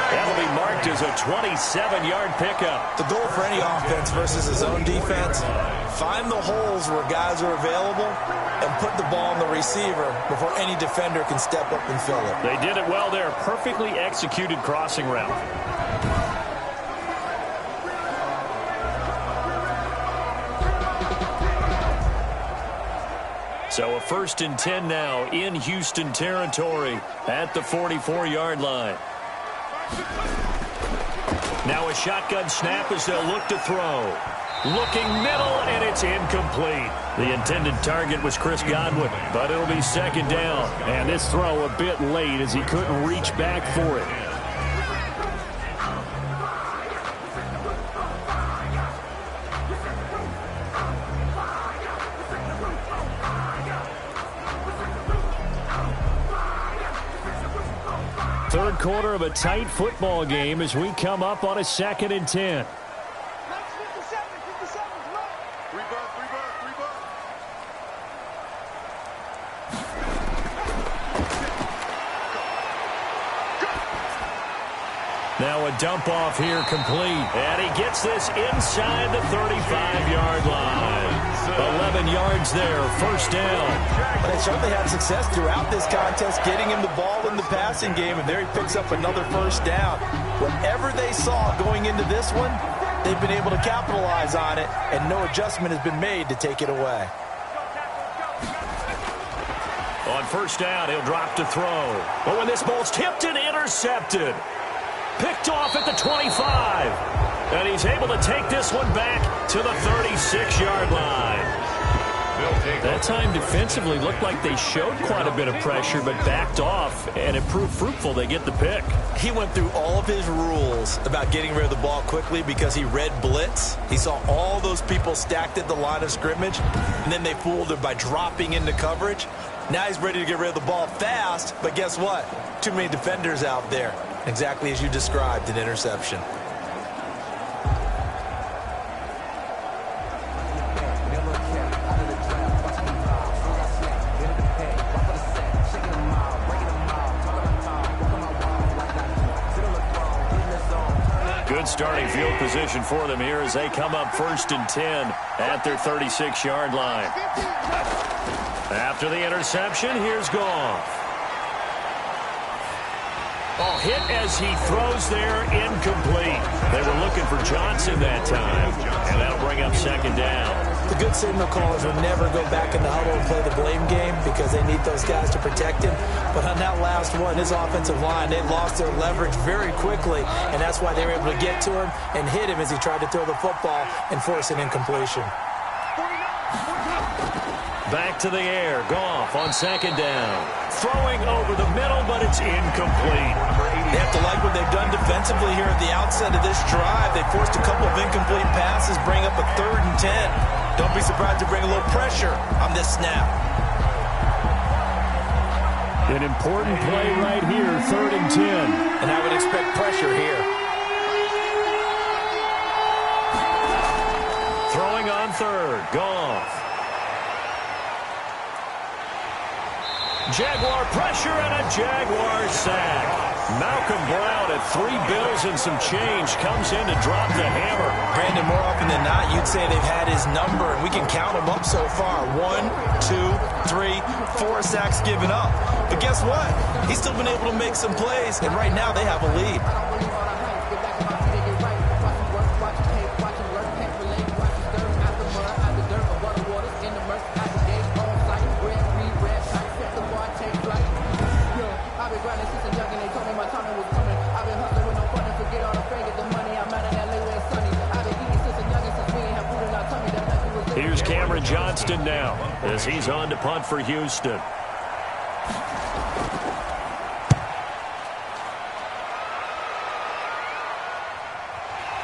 That'll be marked as a 27-yard pickup. The goal for any offense versus his own defense, find the holes where guys are available and put the ball on the receiver before any defender can step up and fill it. They did it well there. Perfectly executed crossing route. So a 1st and 10 now in Houston territory at the 44-yard line. Now a shotgun snap as they'll look to throw. Looking middle, and it's incomplete. The intended target was Chris Godwin, but it'll be second down. And this throw a bit late as he couldn't reach back for it. Third quarter of a tight football game as we come up on a 2nd and 10. Now a dump off here complete. And he gets this inside the 35-yard line. 11 yards there, first down. But they certainly had success throughout this contest, getting him the ball in the passing game, and there he picks up another first down. Whatever they saw going into this one, they've been able to capitalize on it, and no adjustment has been made to take it away. On first down, he'll drop to throw. But when this ball's tipped and intercepted. Picked off at the 25. And he's able to take this one back to the 36-yard line. That time defensively looked like they showed quite a bit of pressure but backed off, and it proved fruitful. They get the pick. He went through all of his rules about getting rid of the ball quickly because he read blitz. He saw all those people stacked at the line of scrimmage, and then they fooled him by dropping into coverage. Now he's ready to get rid of the ball fast, but guess what? Too many defenders out there. Exactly as you described, an interception. Good starting field position for them here as they come up 1st and 10 at their 36-yard line. After the interception, here's Goff. Oh, hit as he throws there, incomplete. They were looking for Johnson that time, and that'll bring up second down. The good signal callers will never go back in the huddle and play the blame game because they need those guys to protect him. But on that last one, his offensive line, they lost their leverage very quickly, and that's why they were able to get to him and hit him as he tried to throw the football and force an incompletion. Back to the air. Goff on second down. Throwing over the middle, but it's incomplete. They have to like what they've done defensively here at the outset of this drive. They forced a couple of incomplete passes, bring up a 3rd and 10. Don't be surprised to bring a little pressure on this snap. An important play right here, 3rd and 10. And I would expect pressure here. Throwing on 3rd. Goff. Jaguar pressure and a Jaguar sack. Malcolm Brown at 3 bills and some change comes in to drop the hammer. Brandon, more often than not, you'd say they've had his number, and we can count them up so far. 1, 2, 3, 4 sacks given up. But guess what? He's still been able to make some plays, and right now they have a lead. Here's Cameron Johnston now as he's on to punt for Houston.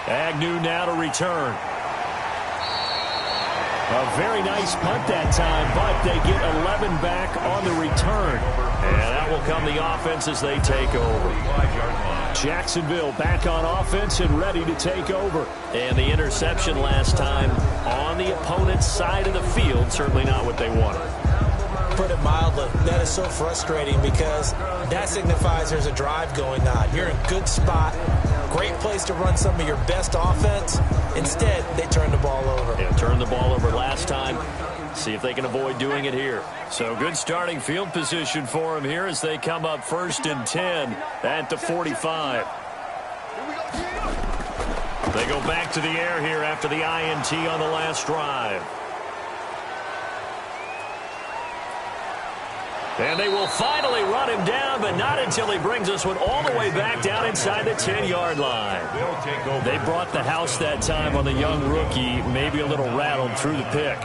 Agnew now to return. A very nice punt that time, but they get 11 back on the return. And that will come the offense as they take over. Jacksonville back on offense and ready to take over. And the interception last time on the opponent's side of the field, certainly not what they wanted. Put it mildly, that is so frustrating because that signifies there's a drive going on. You're in a good spot, great place to run some of your best offense. Instead, they turn the ball over. Yeah, turned the ball over last time. See if they can avoid doing it here. So good starting field position for them here as they come up 1st and 10 at the 45. They go back to the air here after the INT on the last drive. And they will finally run him down, but not until he brings us one all the way back down inside the 10-yard line. They brought the house that time on the young rookie, maybe a little rattled through the pick.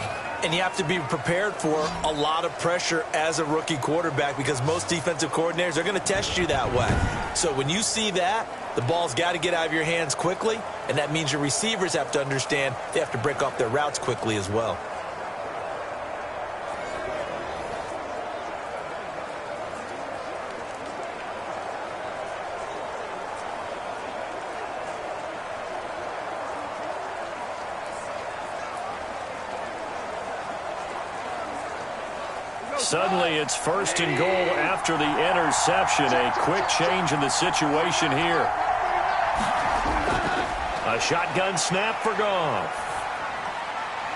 And you have to be prepared for a lot of pressure as a rookie quarterback because most defensive coordinators are going to test you that way. So when you see that, the ball's got to get out of your hands quickly, and that means your receivers have to understand they have to break off their routes quickly as well. Suddenly, it's 1st and goal after the interception. A quick change in the situation here. A shotgun snap for Goff.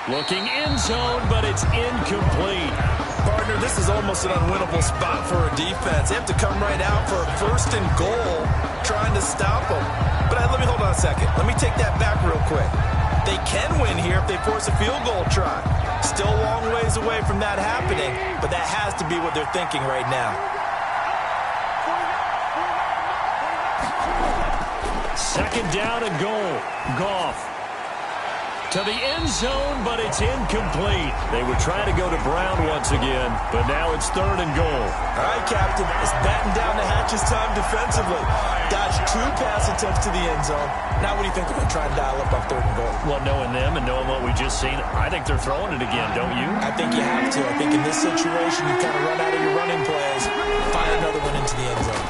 Looking end zone, but it's incomplete. Partner, this is almost an unwinnable spot for a defense. They have to come right out for a 1st and goal trying to stop them. But let me hold on a second. Let me take that back real quick. They can win here if they force a field goal try. Still a long ways away from that happening, but that has to be what they're thinking right now. 2nd down and goal. Goff to the end zone, but it's incomplete. They were trying to go to Brown once again, but now it's 3rd and goal. All right, Captain, it's batten down the hatches time defensively. Dodged 2 pass attempts to the end zone. Now what do you think they're going to try and dial up on 3rd and goal? Well, knowing them and knowing what we just seen, I think they're throwing it again, don't you? I think you have to. I think in this situation, you kind of run out of your running plays, find another one into the end zone.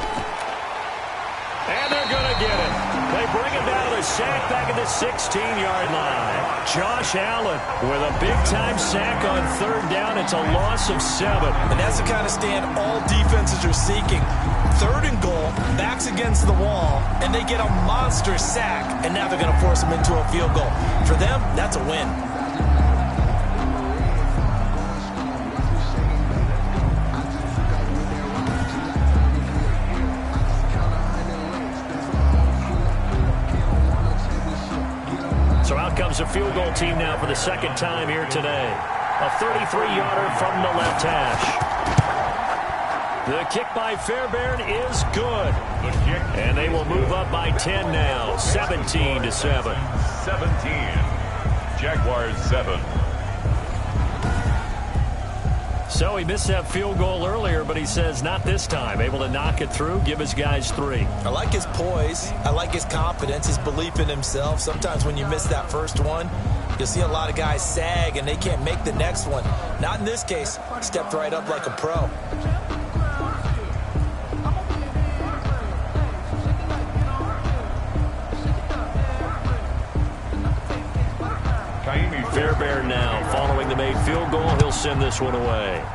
And they're going to get it. They bring him down to the sack back at the 16-yard line. Josh Allen with a big-time sack on 3rd down. It's a loss of 7. And that's the kind of stand all defenses are seeking. 3rd and goal, backs against the wall, and they get a monster sack, and now they're going to force them into a field goal. For them, that's a win. So out comes a field goal team now for the 2nd time here today. A 33-yarder from the left hash. The kick by Fairbairn is good. And they will move up by 10 now, 17-7. 17. Jaguars 7. So he missed that field goal earlier, but he says not this time. Able to knock it through, give his guys 3. I like his poise. I like his confidence, his belief in himself. Sometimes when you miss that first one, you'll see a lot of guys sag and they can't make the next one. Not in this case. Stepped right up like a pro. Fairbairn now following the made field goal. He'll send this one away.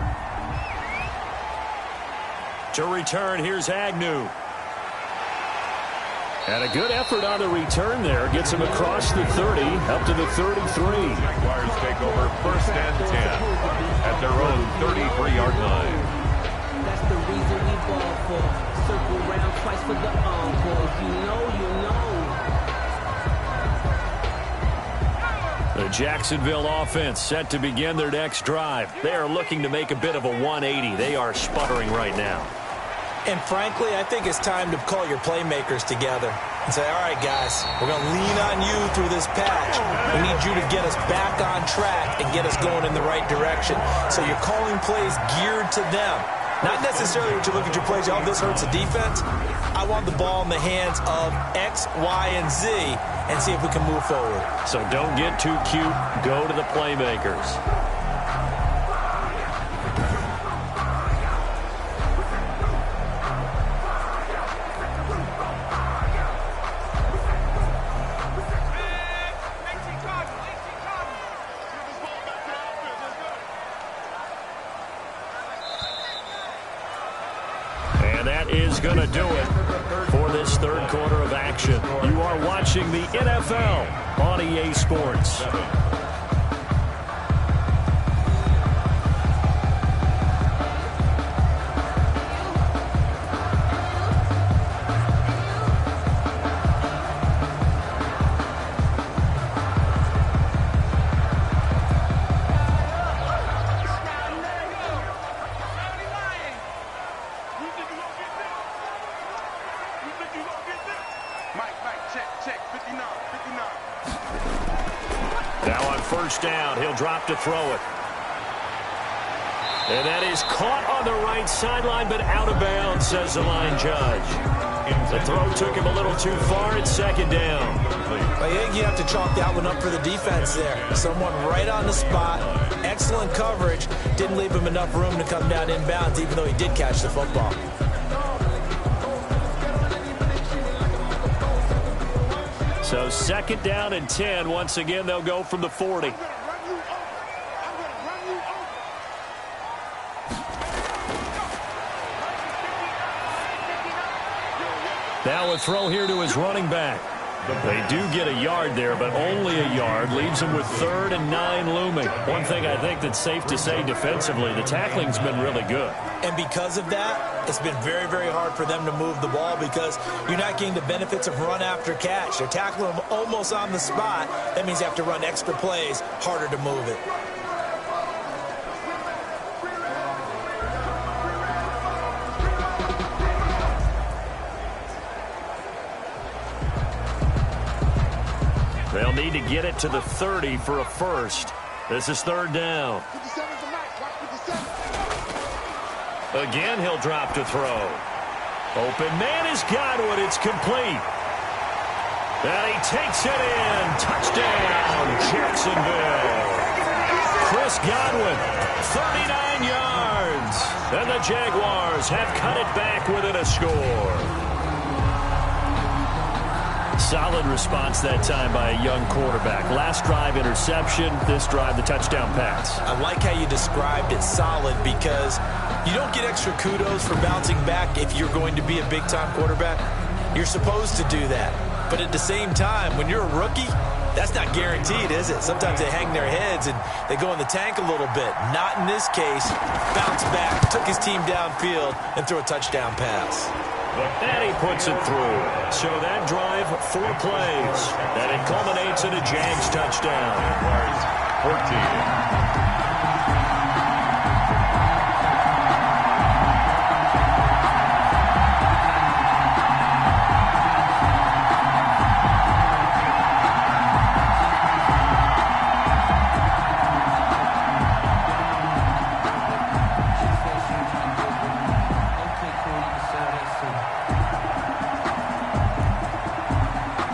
To return, here's Agnew. And a good effort on the return there. Gets him across the 30, up to the 33. Jaguars take over 1st and 10 at their own 33-yard line. That's the reason we ball for. Circle round twice for the encore. You know. The Jacksonville offense set to begin their next drive. They are looking to make a bit of a 180. They are sputtering right now. And frankly, I think it's time to call your playmakers together and say, all right, guys, we're going to lean on you through this patch. We need you to get us back on track and get us going in the right direction. So you're calling plays geared to them. Not necessarily what you look at your plays, oh, this hurts the defense. I want the ball in the hands of X, Y, and Z and see if we can move forward. So don't get too cute. Go to the playmakers. Is going to do it for this 3rd quarter of action. You are watching the NFL on EA Sports. Check, 59. Now on first down, he'll drop to throw it. And that is caught on the right sideline, but out of bounds, says the line judge. The throw took him a little too far. It's second down. I think you have to chalk that one up for the defense there. Someone right on the spot. Excellent coverage. Didn't leave him enough room to come down inbounds, even though he did catch the football. So second down and 10. Once again, they'll go from the 40. Now a throw here to his running back. They do get a yard there, but only a yard. Leaves him with 3rd and 9 looming. One thing I think that's safe to say defensively, the tackling's been really good. And because of that, it's been very, very hard for them to move the ball because you're not getting the benefits of run after catch. They're tackling them almost on the spot. That means you have to run extra plays, harder to move it. They'll need to get it to the 30 for a first. This is 3rd down. Again, he'll drop to throw. Open man is Godwin. It's complete. And he takes it in. Touchdown, Jacksonville. Chris Godwin, 39 yards. And the Jaguars have cut it back within a score. Solid response that time by a young quarterback. Last drive, interception. This drive, the touchdown pass. I like how you described it, solid, because you don't get extra kudos for bouncing back if you're going to be a big-time quarterback. You're supposed to do that. But at the same time, when you're a rookie, that's not guaranteed, is it? Sometimes they hang their heads and they go in the tank a little bit. Not in this case. Bounce back, took his team downfield, and threw a touchdown pass. And he puts it through. So that drive, 4 plays. And it culminates in a Jags touchdown. 14.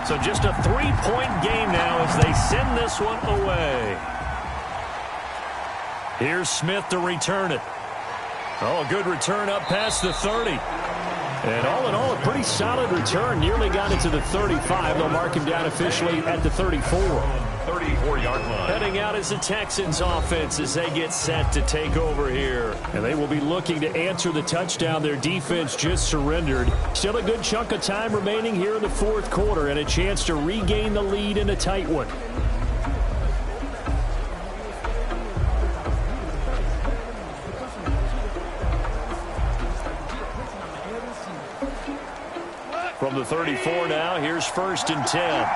So just a 3-point game now as they send this one away. Here's Smith to return it. Oh, a good return up past the 30. And all in all, a pretty solid return. Nearly got it to the 35. They'll mark him down officially at the 34. 34-yard line. Heading out is the Texans offense as they get set to take over here. And they will be looking to answer the touchdown their defense just surrendered. Still a good chunk of time remaining here in the 4th quarter and a chance to regain the lead in a tight one. From the 34 now, here's 1st and 10.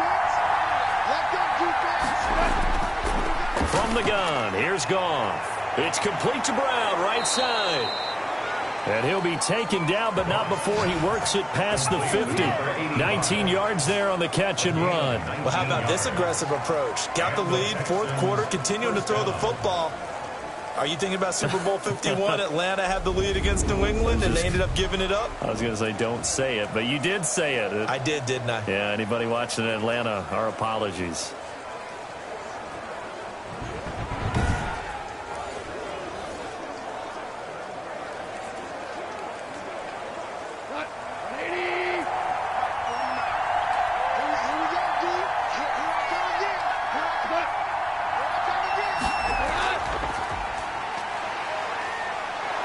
From the gun, here's Goff. It's complete to Brown, right side. And he'll be taken down, but not before he works it past the 50. 19 yards there on the catch and run. Well, how about this aggressive approach? Got the lead, 4th quarter, continuing to throw the football. Are you thinking about Super Bowl 51? Atlanta had the lead against New England, and they ended up giving it up? I was going to say don't say it, but you did say it. I did, didn't I? Yeah, anybody watching in Atlanta, our apologies.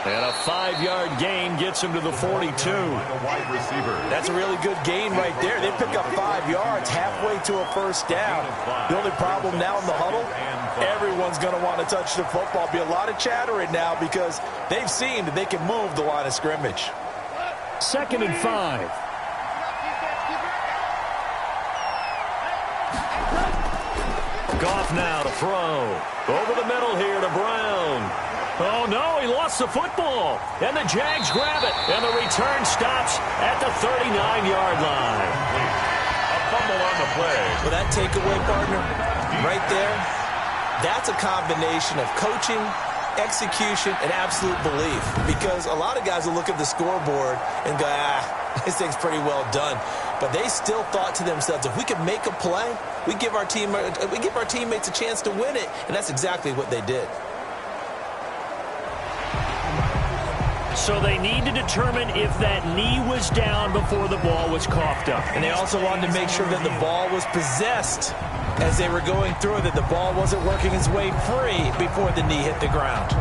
And a 5-yard gain gets him to the 42. Wide receiver. That's a really good gain right there. They pick up 5 yards halfway to a first down. The only problem now in the huddle, everyone's going to want to touch the football. Be a lot of chattering now because they've seen that they can move the line of scrimmage. 2nd and 5. Goff now to throw. Over the middle here to Brown. Oh, no, he lost the football. And the Jags grab it. And the return stops at the 39-yard line. fumble on the play. Well, that takeaway, partner, right there, that's a combination of coaching, execution, and absolute belief. Because a lot of guys will look at the scoreboard and go, this thing's pretty well done. But they still thought to themselves, if we could make a play, we give our teammates a chance to win it. And that's exactly what they did. So they need to determine if that knee was down before the ball was coughed up. And they also wanted to make sure that the ball was possessed as they were going through, that the ball wasn't working its way free before the knee hit the ground.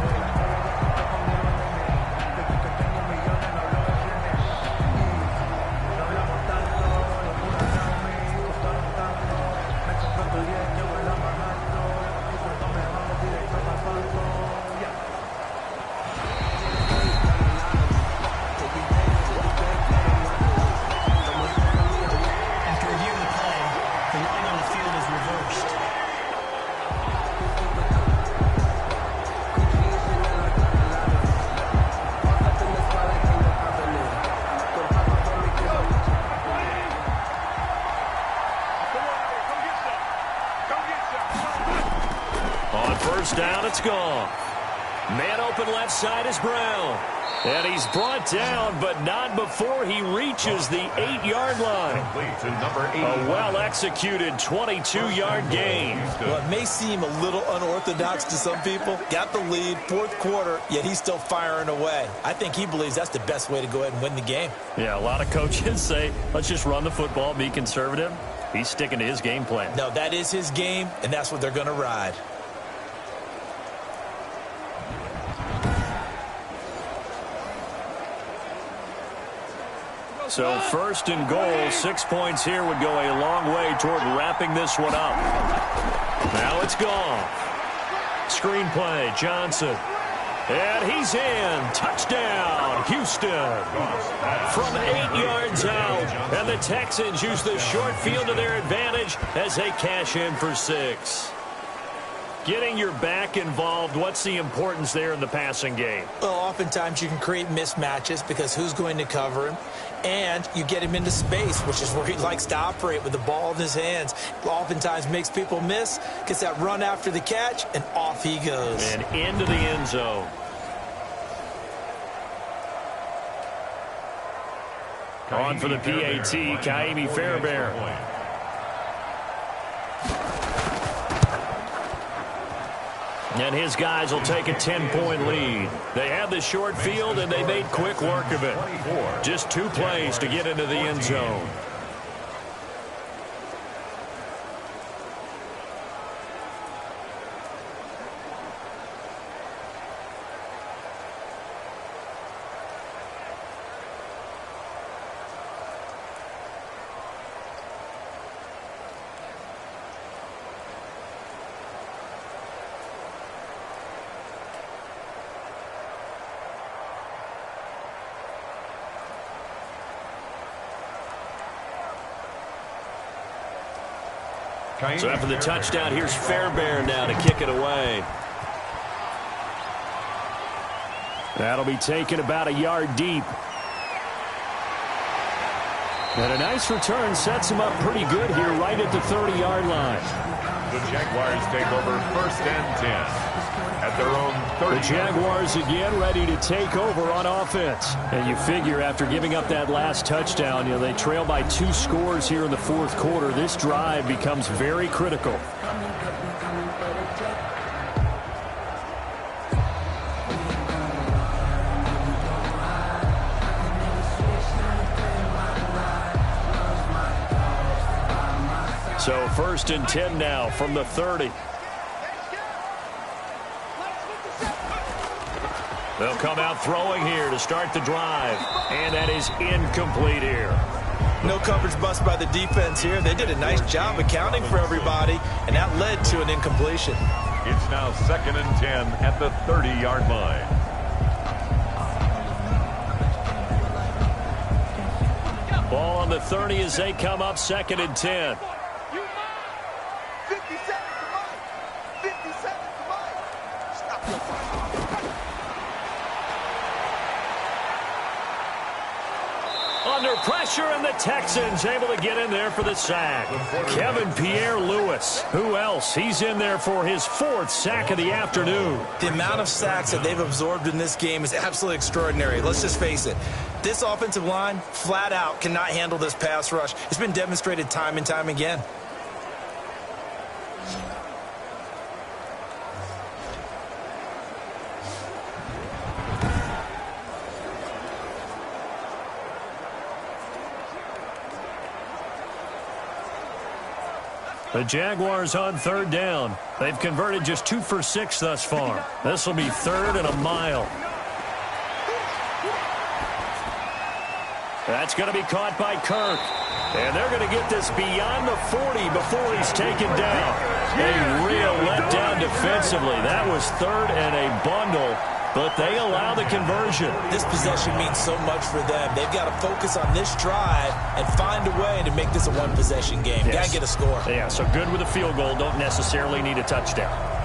Down, it's gone. Man open left side is Brown. And he's brought down, but not before he reaches the 8-yard line. To number 8. A well-executed 22-yard gain. Well, it may seem a little unorthodox to some people. Got the lead, fourth quarter, yet he's still firing away. I think he believes that's the best way to go ahead and win the game. Yeah, a lot of coaches say, let's just run the football, be conservative. He's sticking to his game plan. No, that is his game, and that's what they're going to ride. So first and goal, 6 points here would go a long way toward wrapping this one up. Now it's gone. Screen play, Johnson. And he's in. Touchdown, Houston. From 8 yards out. And the Texans use the short field to their advantage as they cash in for 6. Getting your back involved, what's the importance there in the passing game? Well, oftentimes you can create mismatches because who's going to cover him? And you get him into space, which is where he likes to operate with the ball in his hands. Oftentimes makes people miss, gets that run after the catch, and off he goes. And into the end zone. On for the PAT, Kaimi Fairbairn. And his guys will take a 10-point lead. They had the short field, and they made quick work of it. Just 2 plays to get into the end zone. So after the touchdown, here's Fairbairn now to kick it away. That'll be taken about a yard deep. And a nice return sets him up pretty good here right at the 30-yard line. The Jaguars take over 1st and 10 at their own 30. The Jaguars again ready to take over on offense. And you figure after giving up that last touchdown, they trail by 2 scores here in the fourth quarter. This drive becomes very critical. So 1st and 10 now from the 30. They'll come out throwing here to start the drive. And that is incomplete here. No coverage bust by the defense here. They did a nice job accounting for everybody, and that led to an incompletion. It's now 2nd and 10 at the 30-yard line. Ball on the 30 as they come up 2nd and 10. 50 seconds to mine. 50 seconds to mine. Stop your fight. Under pressure, and the Texans able to get in there for the sack. Kevin Pierre-Louis. Who else? He's in there for his 4th sack of the afternoon. The amount of sacks that they've absorbed in this game is absolutely extraordinary. Let's just face it. This offensive line, flat out, cannot handle this pass rush. It's been demonstrated time and time again. The Jaguars on 3rd down. They've converted just 2 for 6 thus far. This will be 3rd and a mile. That's going to be caught by Kirk. And they're going to get this beyond the 40 before he's taken down. A real letdown defensively. That was 3rd and a bundle, but they allow the conversion. This possession means so much for them. They've got to focus on this drive and find a way to make this a one-possession game. Yes. Got to get a score. Yeah, so good with a field goal. Don't necessarily need a touchdown.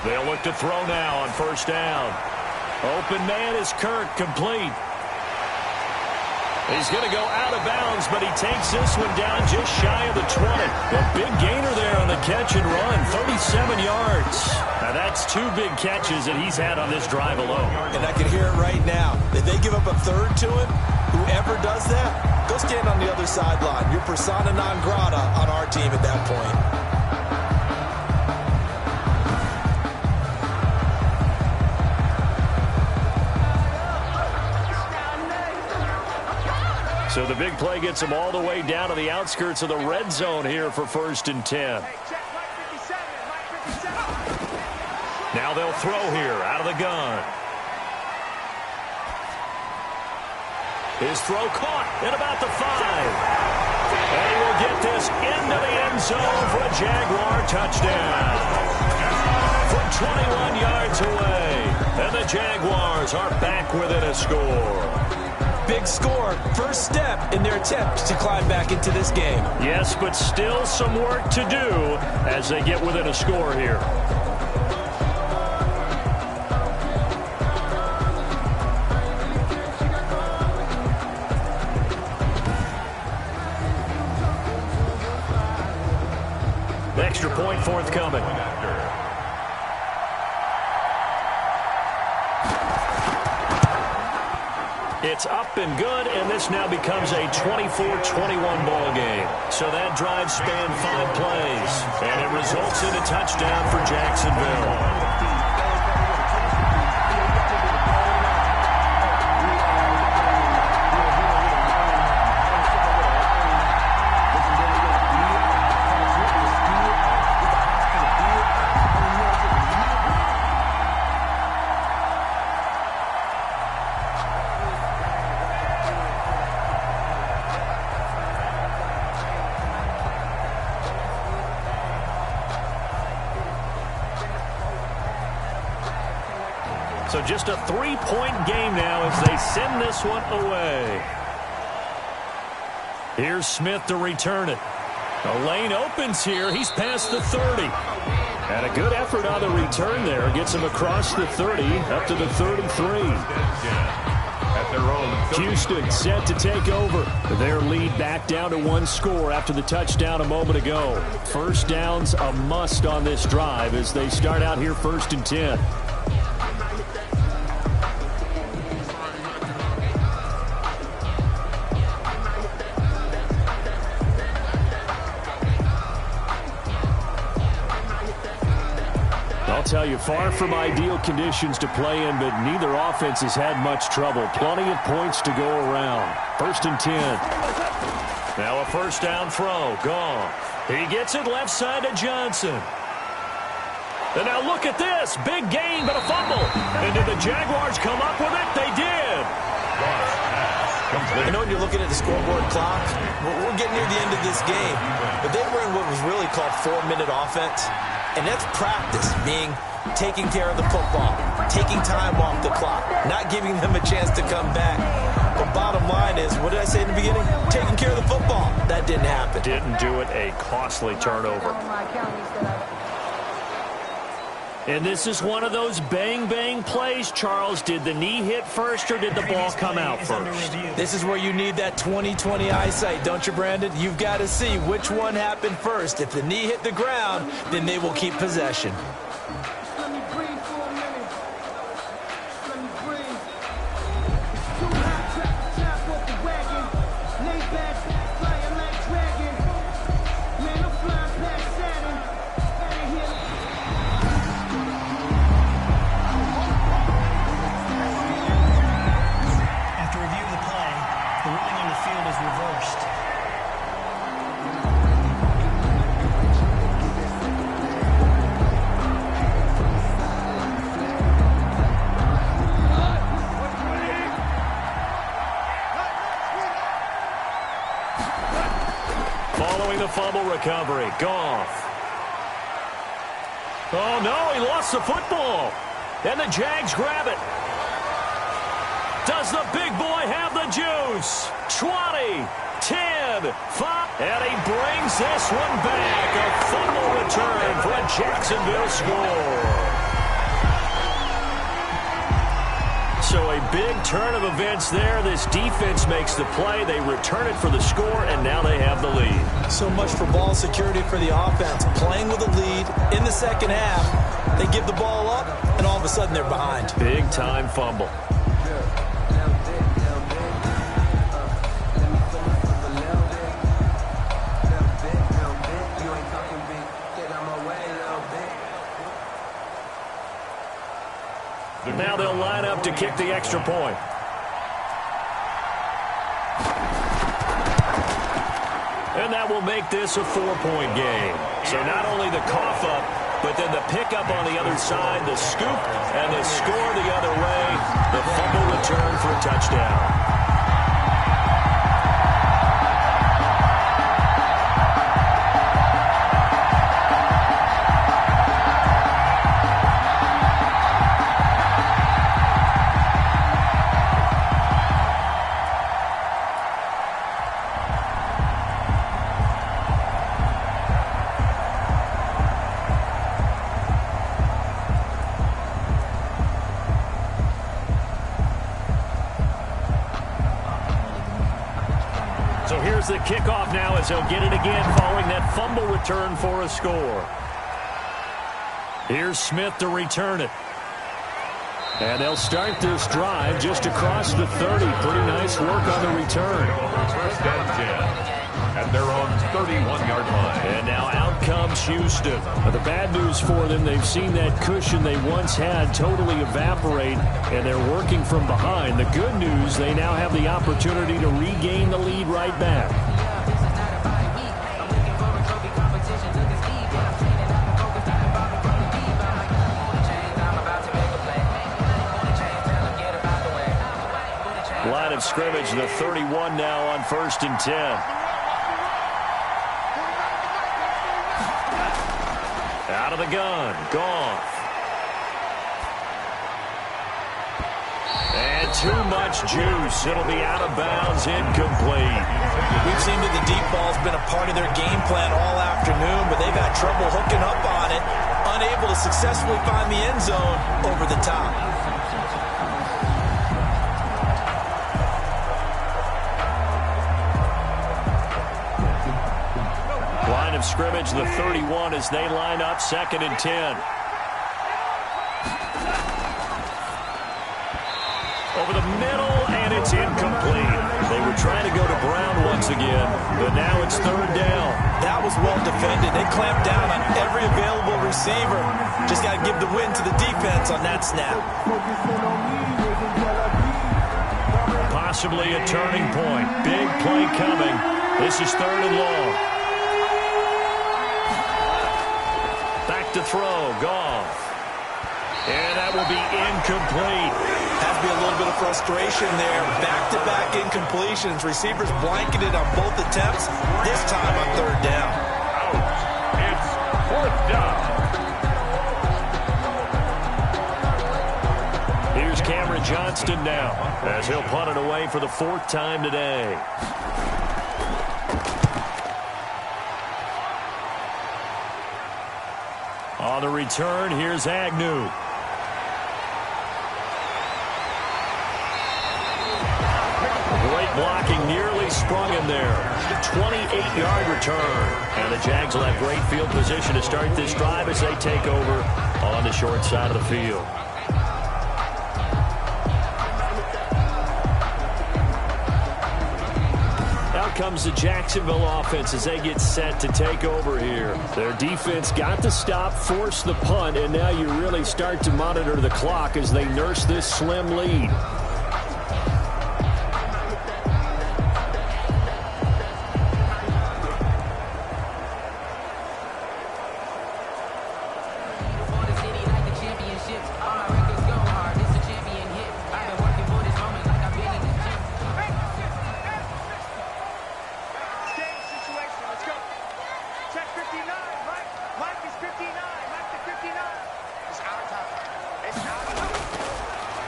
They'll look to throw now on 1st down. Open man is Kirk, complete. He's going to go out of bounds, but he takes this one down just shy of the 20. A big gainer there on the catch and run, 37 yards. Now that's 2 big catches that he's had on this drive alone. And I can hear it right now. If they give up a 3rd to him, whoever does that, go stand on the other sideline. You're persona non grata on our team at that point. So the big play gets them all the way down to the outskirts of the red zone here for 1st and 10. Now they'll throw here out of the gun. His throw caught at about the 5. And he will get this into the end zone for a Jaguar touchdown. From 21 yards away. And the Jaguars are back within a score. Big score, first step in their attempt to climb back into this game. Yes, but still some work to do as they get within a score here. Extra point forthcoming. It's up and good, and this now becomes a 24-21 ball game. So that drive spanned 5 plays, and it results in a touchdown for Jacksonville. So just a 3-point game now as they send this one away. Here's Smith to return it. The lane opens here. He's past the 30. And a good effort on the return there. Gets him across the 30 up to the 33. Houston set to take over. Their lead back down to 1 score after the touchdown a moment ago. First down's a must on this drive as they start out here 1st and 10. I'll tell you, far from ideal conditions to play in, but neither offense has had much trouble. Plenty of points to go around. 1st and 10. Now a first down throw. Gone. He gets it left side to Johnson. And now look at this. Big gain, but a fumble. And did the Jaguars come up with it? They did. I know when you're looking at the scoreboard clock, we're getting near the end of this game. But they were in what was really called 4-minute offense. And that's practice, taking care of the football, taking time off the clock, not giving them a chance to come back. But bottom line is, what did I say in the beginning? Taking care of the football. That didn't happen. Didn't do it, a costly turnover. And this is one of those bang-bang plays, Charles. Did the knee hit first or did the ball come out first? This is where you need that 20/20 eyesight, don't you, Brandon? You've got to see which one happened first. If the knee hit the ground, then they will keep possession. The fumble recovery. Goff. Oh, no, he lost the football. And the Jags grab it. Does the big boy have the juice? 20, 10, 5. And he brings this one back. A fumble return for a Jacksonville score. So a big turn of events there. This defense makes the play. They return it for the score, and now they have the lead. So much for ball security for the offense. Playing with a lead in the second half. They give the ball up, and all of a sudden they're behind. Big-time fumble. Now they'll line up to kick the extra point. And that will make this a 4-point game. So not only the cough up, but then the pickup on the other side, the scoop, and the score the other way. The fumble return for a touchdown. The kickoff now as they'll get it again following that fumble return for a score. Here's Smith to return it. And they'll start this drive just across the 30. Pretty nice work on the return. First and 10 at their own 31-yard line. And now out comes Houston. The bad news for them, they've seen that cushion they once had totally evaporate, and they're working from behind. The good news, they now have the opportunity to regain the lead right back. Line of scrimmage, the 31 now on 1st and 10. Out of the gun, Goff. And too much juice. It'll be out of bounds, incomplete. We've seen that the deep ball's been a part of their game plan all afternoon, but they've had trouble hooking up on it, unable to successfully find the end zone over the top. Line of scrimmage, the 31 as they line up 2nd and 10. Over the middle, and it's incomplete. They were trying to go to Brown once again, but now it's 3rd down. That was well defended. They clamped down on every available receiver. Just got to give the win to the defense on that snap. Possibly a turning point. Big play coming. This is 3rd and long. Back to throw, Goff. And that will be incomplete. Has to be a little bit of frustration there. Back-to-back incompletions. Receivers blanketed on both attempts, this time on 3rd down. Out. It's 4th down. Johnston now, as he'll punt it away for the 4th time today. On the return, here's Agnew. Great blocking, nearly sprung him there. 28-yard return. And the Jags will have great field position to start this drive as they take over on the short side of the field. Out comes the Jacksonville offense as they get set to take over here. Their defense got the stop, forced the punt, and now you really start to monitor the clock as they nurse this slim lead.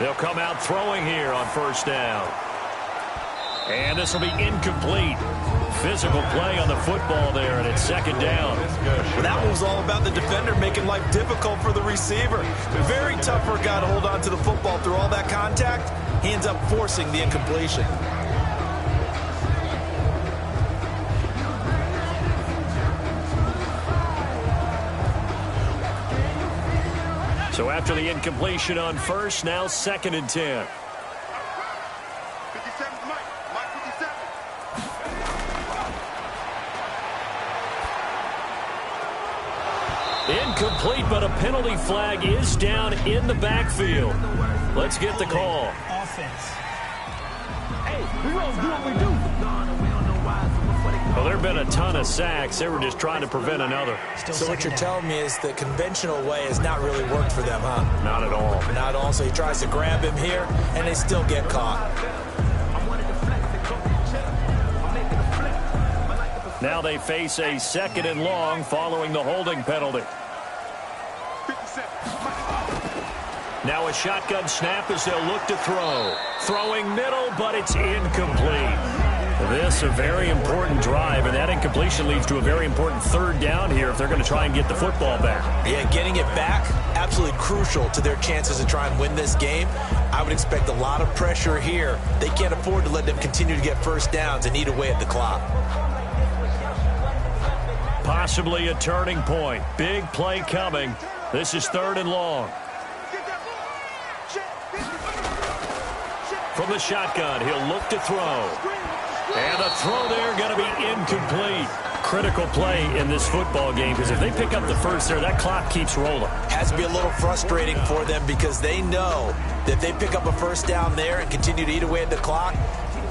They'll come out throwing here on 1st down. And this will be incomplete. Physical play on the football there, and it's 2nd down. Well, that one was all about the defender making life difficult for the receiver. Very tough for a guy to hold on to the football through all that contact. He ends up forcing the incompletion. So after the incompletion on 1st, now 2nd and 10. 57, Mike 57. Incomplete, but a penalty flag is down in the backfield. Let's get the call. Offense. Hey, we gonna do what we do. Well, there have been a ton of sacks. They were just trying to prevent another. So what you're telling me is the conventional way has not really worked for them, huh? Not at all. Not at all. So he tries to grab him here, and they still get caught. Now they face a 2nd and long following the holding penalty. 57. Now a shotgun snap as they'll look to throw. Throwing middle, but it's incomplete. This a very important drive, and that incompletion leads to a very important 3rd down here if they're going to try and get the football back. Yeah, getting it back, absolutely crucial to their chances to try and win this game. I would expect a lot of pressure here. They can't afford to let them continue to get 1st downs and eat away at the clock. Possibly a turning point. Big play coming. This is 3rd and long. From the shotgun, he'll look to throw. And the throw there going to be incomplete. Critical play in this football game because if they pick up the 1st there, that clock keeps rolling. Has to be a little frustrating for them because they know that if they pick up a 1st down there and continue to eat away at the clock,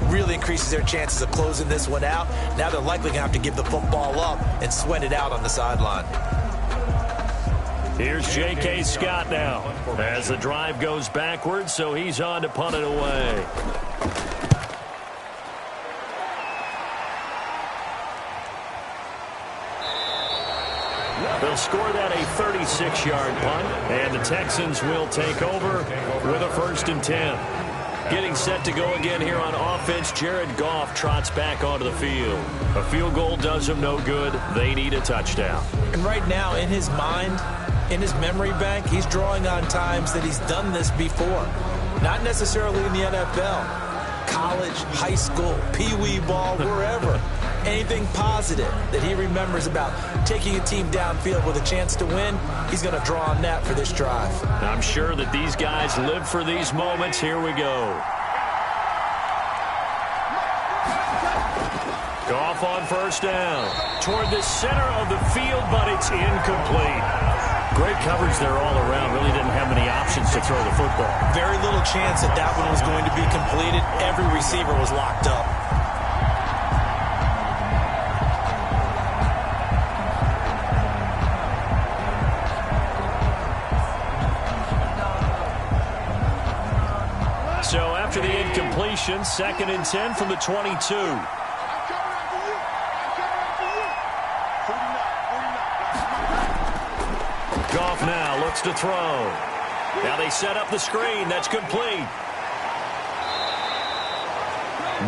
really increases their chances of closing this one out. Now they're likely going to have to give the football up and sweat it out on the sideline. Here's J.K. Scott now as the drive goes backwards, so he's on to punt it away. They'll score that a 36-yard punt, and the Texans will take over with a 1st and 10. Getting set to go again here on offense, Jared Goff trots back onto the field. A field goal does him no good. They need a touchdown. And right now, in his mind, in his memory bank, he's drawing on times that he's done this before. Not necessarily in the NFL. College, high school, pee-wee ball, wherever. Anything positive that he remembers about taking a team downfield with a chance to win, he's going to draw on that for this drive. I'm sure that these guys live for these moments. Here we go. Goff on 1st down. Toward the center of the field, but it's incomplete. Great coverage there all around. Really didn't have many options to throw the football. Very little chance that that one was going to be completed. Every receiver was locked up. So after the incompletion, 2nd and 10 from the 22. Goff now looks to throw. Now they set up the screen. That's complete.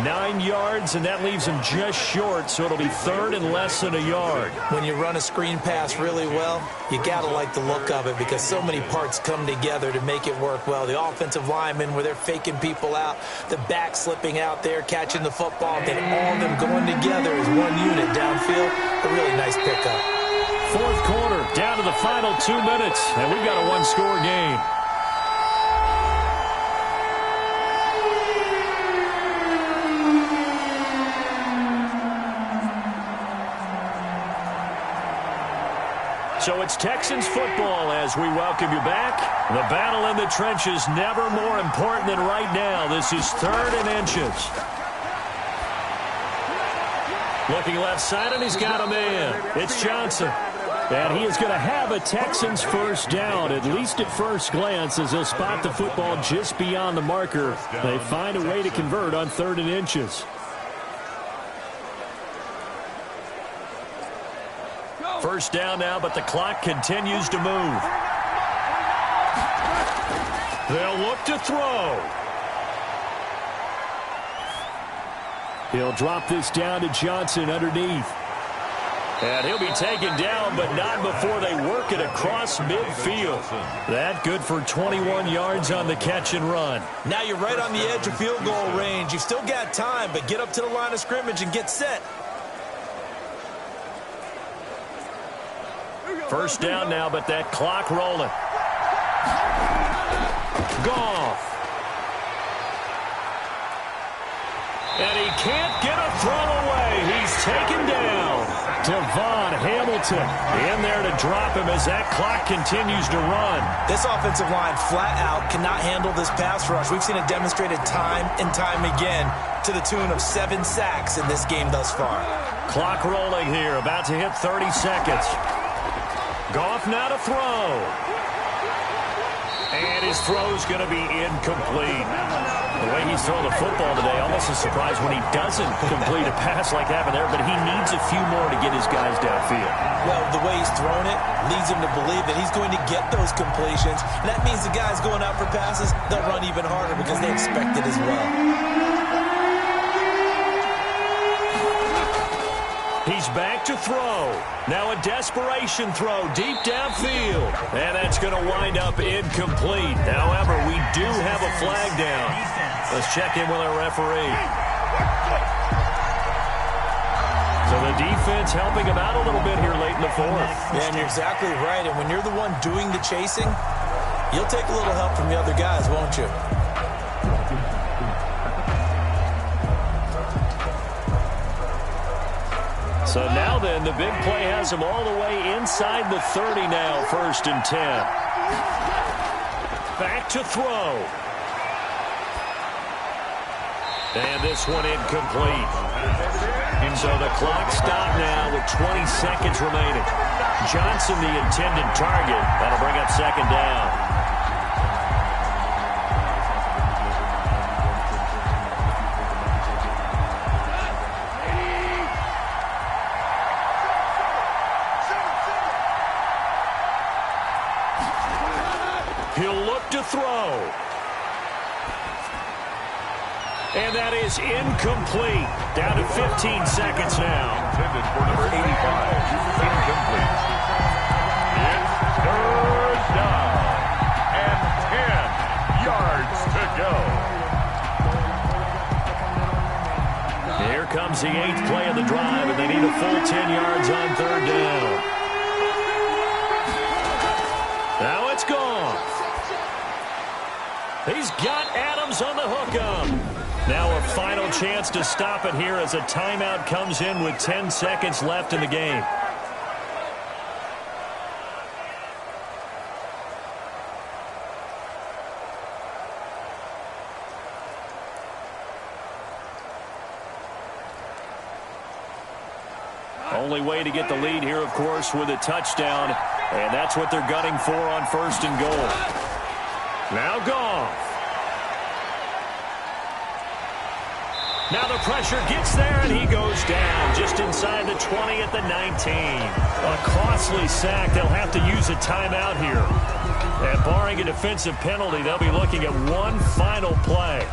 9 yards, and that leaves him just short, so it'll be third and less than a yard. When you run a screen pass really well, you got to like the look of it because so many parts come together to make it work well. The offensive linemen where they're faking people out, the back slipping out there, catching the football, then all of them going together as one unit downfield. A really nice pickup. Fourth quarter, down to the final 2 minutes, and we've got a one-score game. So it's Texans football as we welcome you back. The battle in the trenches never more important than right now. This is 3rd and inches. Looking left side, and he's got a man. It's Johnson. And he is going to have a Texans first down, at least at first glance, as he'll spot the football just beyond the marker. They find a way to convert on 3rd and inches. First down now, but the clock continues to move. They'll look to throw. He'll drop this down to Johnson underneath. And he'll be taken down, but not before they work it across midfield. That good for 21 yards on the catch and run. Now you're right on the edge of field goal range. You've still got time, but get up to the line of scrimmage and get set. First down now, but that clock rolling. Goff. And he can't get a throw away. He's taken down. Devon Hamilton in there to drop him as that clock continues to run. This offensive line flat out cannot handle this pass rush. We've seen it demonstrated time and time again to the tune of 7 sacks in this game thus far. Clock rolling here, about to hit 30 seconds. Goff now to throw. And his throw's going to be incomplete. The way he's thrown the football today, almost a surprise when he doesn't complete a pass like happened there, but he needs a few more to get his guys downfield. Well, the way he's thrown it leads him to believe that he's going to get those completions. And that means the guys going out for passes, they'll run even harder because they expect it as well. He's back to throw. Now a desperation throw deep downfield. And that's going to wind up incomplete. However, we do have a flag down. Let's check in with our referee. So the defense helping him out a little bit here late in the fourth. Yeah, and you're exactly right. And when you're the one doing the chasing, you'll take a little help from the other guys, won't you? So now then, the big play has him all the way inside the 30 now, 1st and 10. Back to throw. And this one incomplete. So the clock stopped now with 20 seconds remaining. Johnson, the intended target. That'll bring up 2nd down. He'll look to throw. And that is incomplete. Down to 15 seconds now. Intended for number 85. Incomplete. It's 3rd down. And 10 yards to go. Here comes the 8th play of the drive, and they need a full 10 yards on 3rd down. Now it's gone. He's got Adams on the hookup. Now a final chance to stop it here as a timeout comes in with 10 seconds left in the game. Only way to get the lead here, of course, with a touchdown, and that's what they're gunning for on 1st and goal. Now Goff. Now the pressure gets there, and he goes down just inside the 20 at the 19. A costly sack. They'll have to use a timeout here. And barring a defensive penalty, they'll be looking at one final play.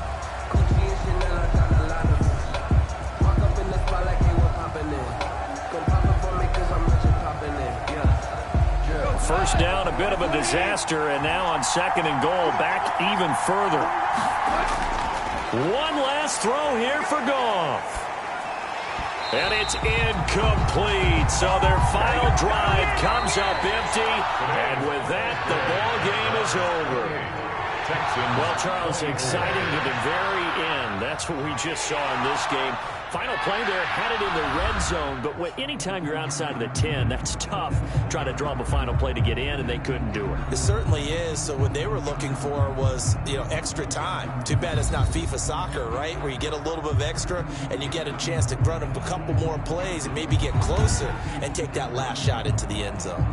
first down, a bit of a disaster, and now on 2nd and goal, back even further. One last throw here for Goff. And it's incomplete. So their final drive comes up empty. And with that, the ball game is over. Well, Charles, exciting to the very end. That's what we just saw in this game. Final play there, had it in the red zone. But anytime you're outside of the 10, that's tough. Try to draw up a final play to get in, and they couldn't do it. It certainly is. So what they were looking for was, extra time. Too bad it's not FIFA soccer, right, where you get a little bit of extra and you get a chance to run a couple more plays and maybe get closer and take that last shot into the end zone.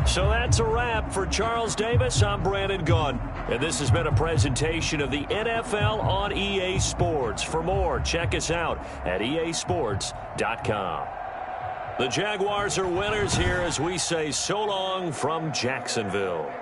So that's a wrap for Charles Davis. I'm Brandon Gunn. And this has been a presentation of the NFL on EA Sports. For more, check us out at easports.com. The Jaguars are winners here as we say so long from Jacksonville.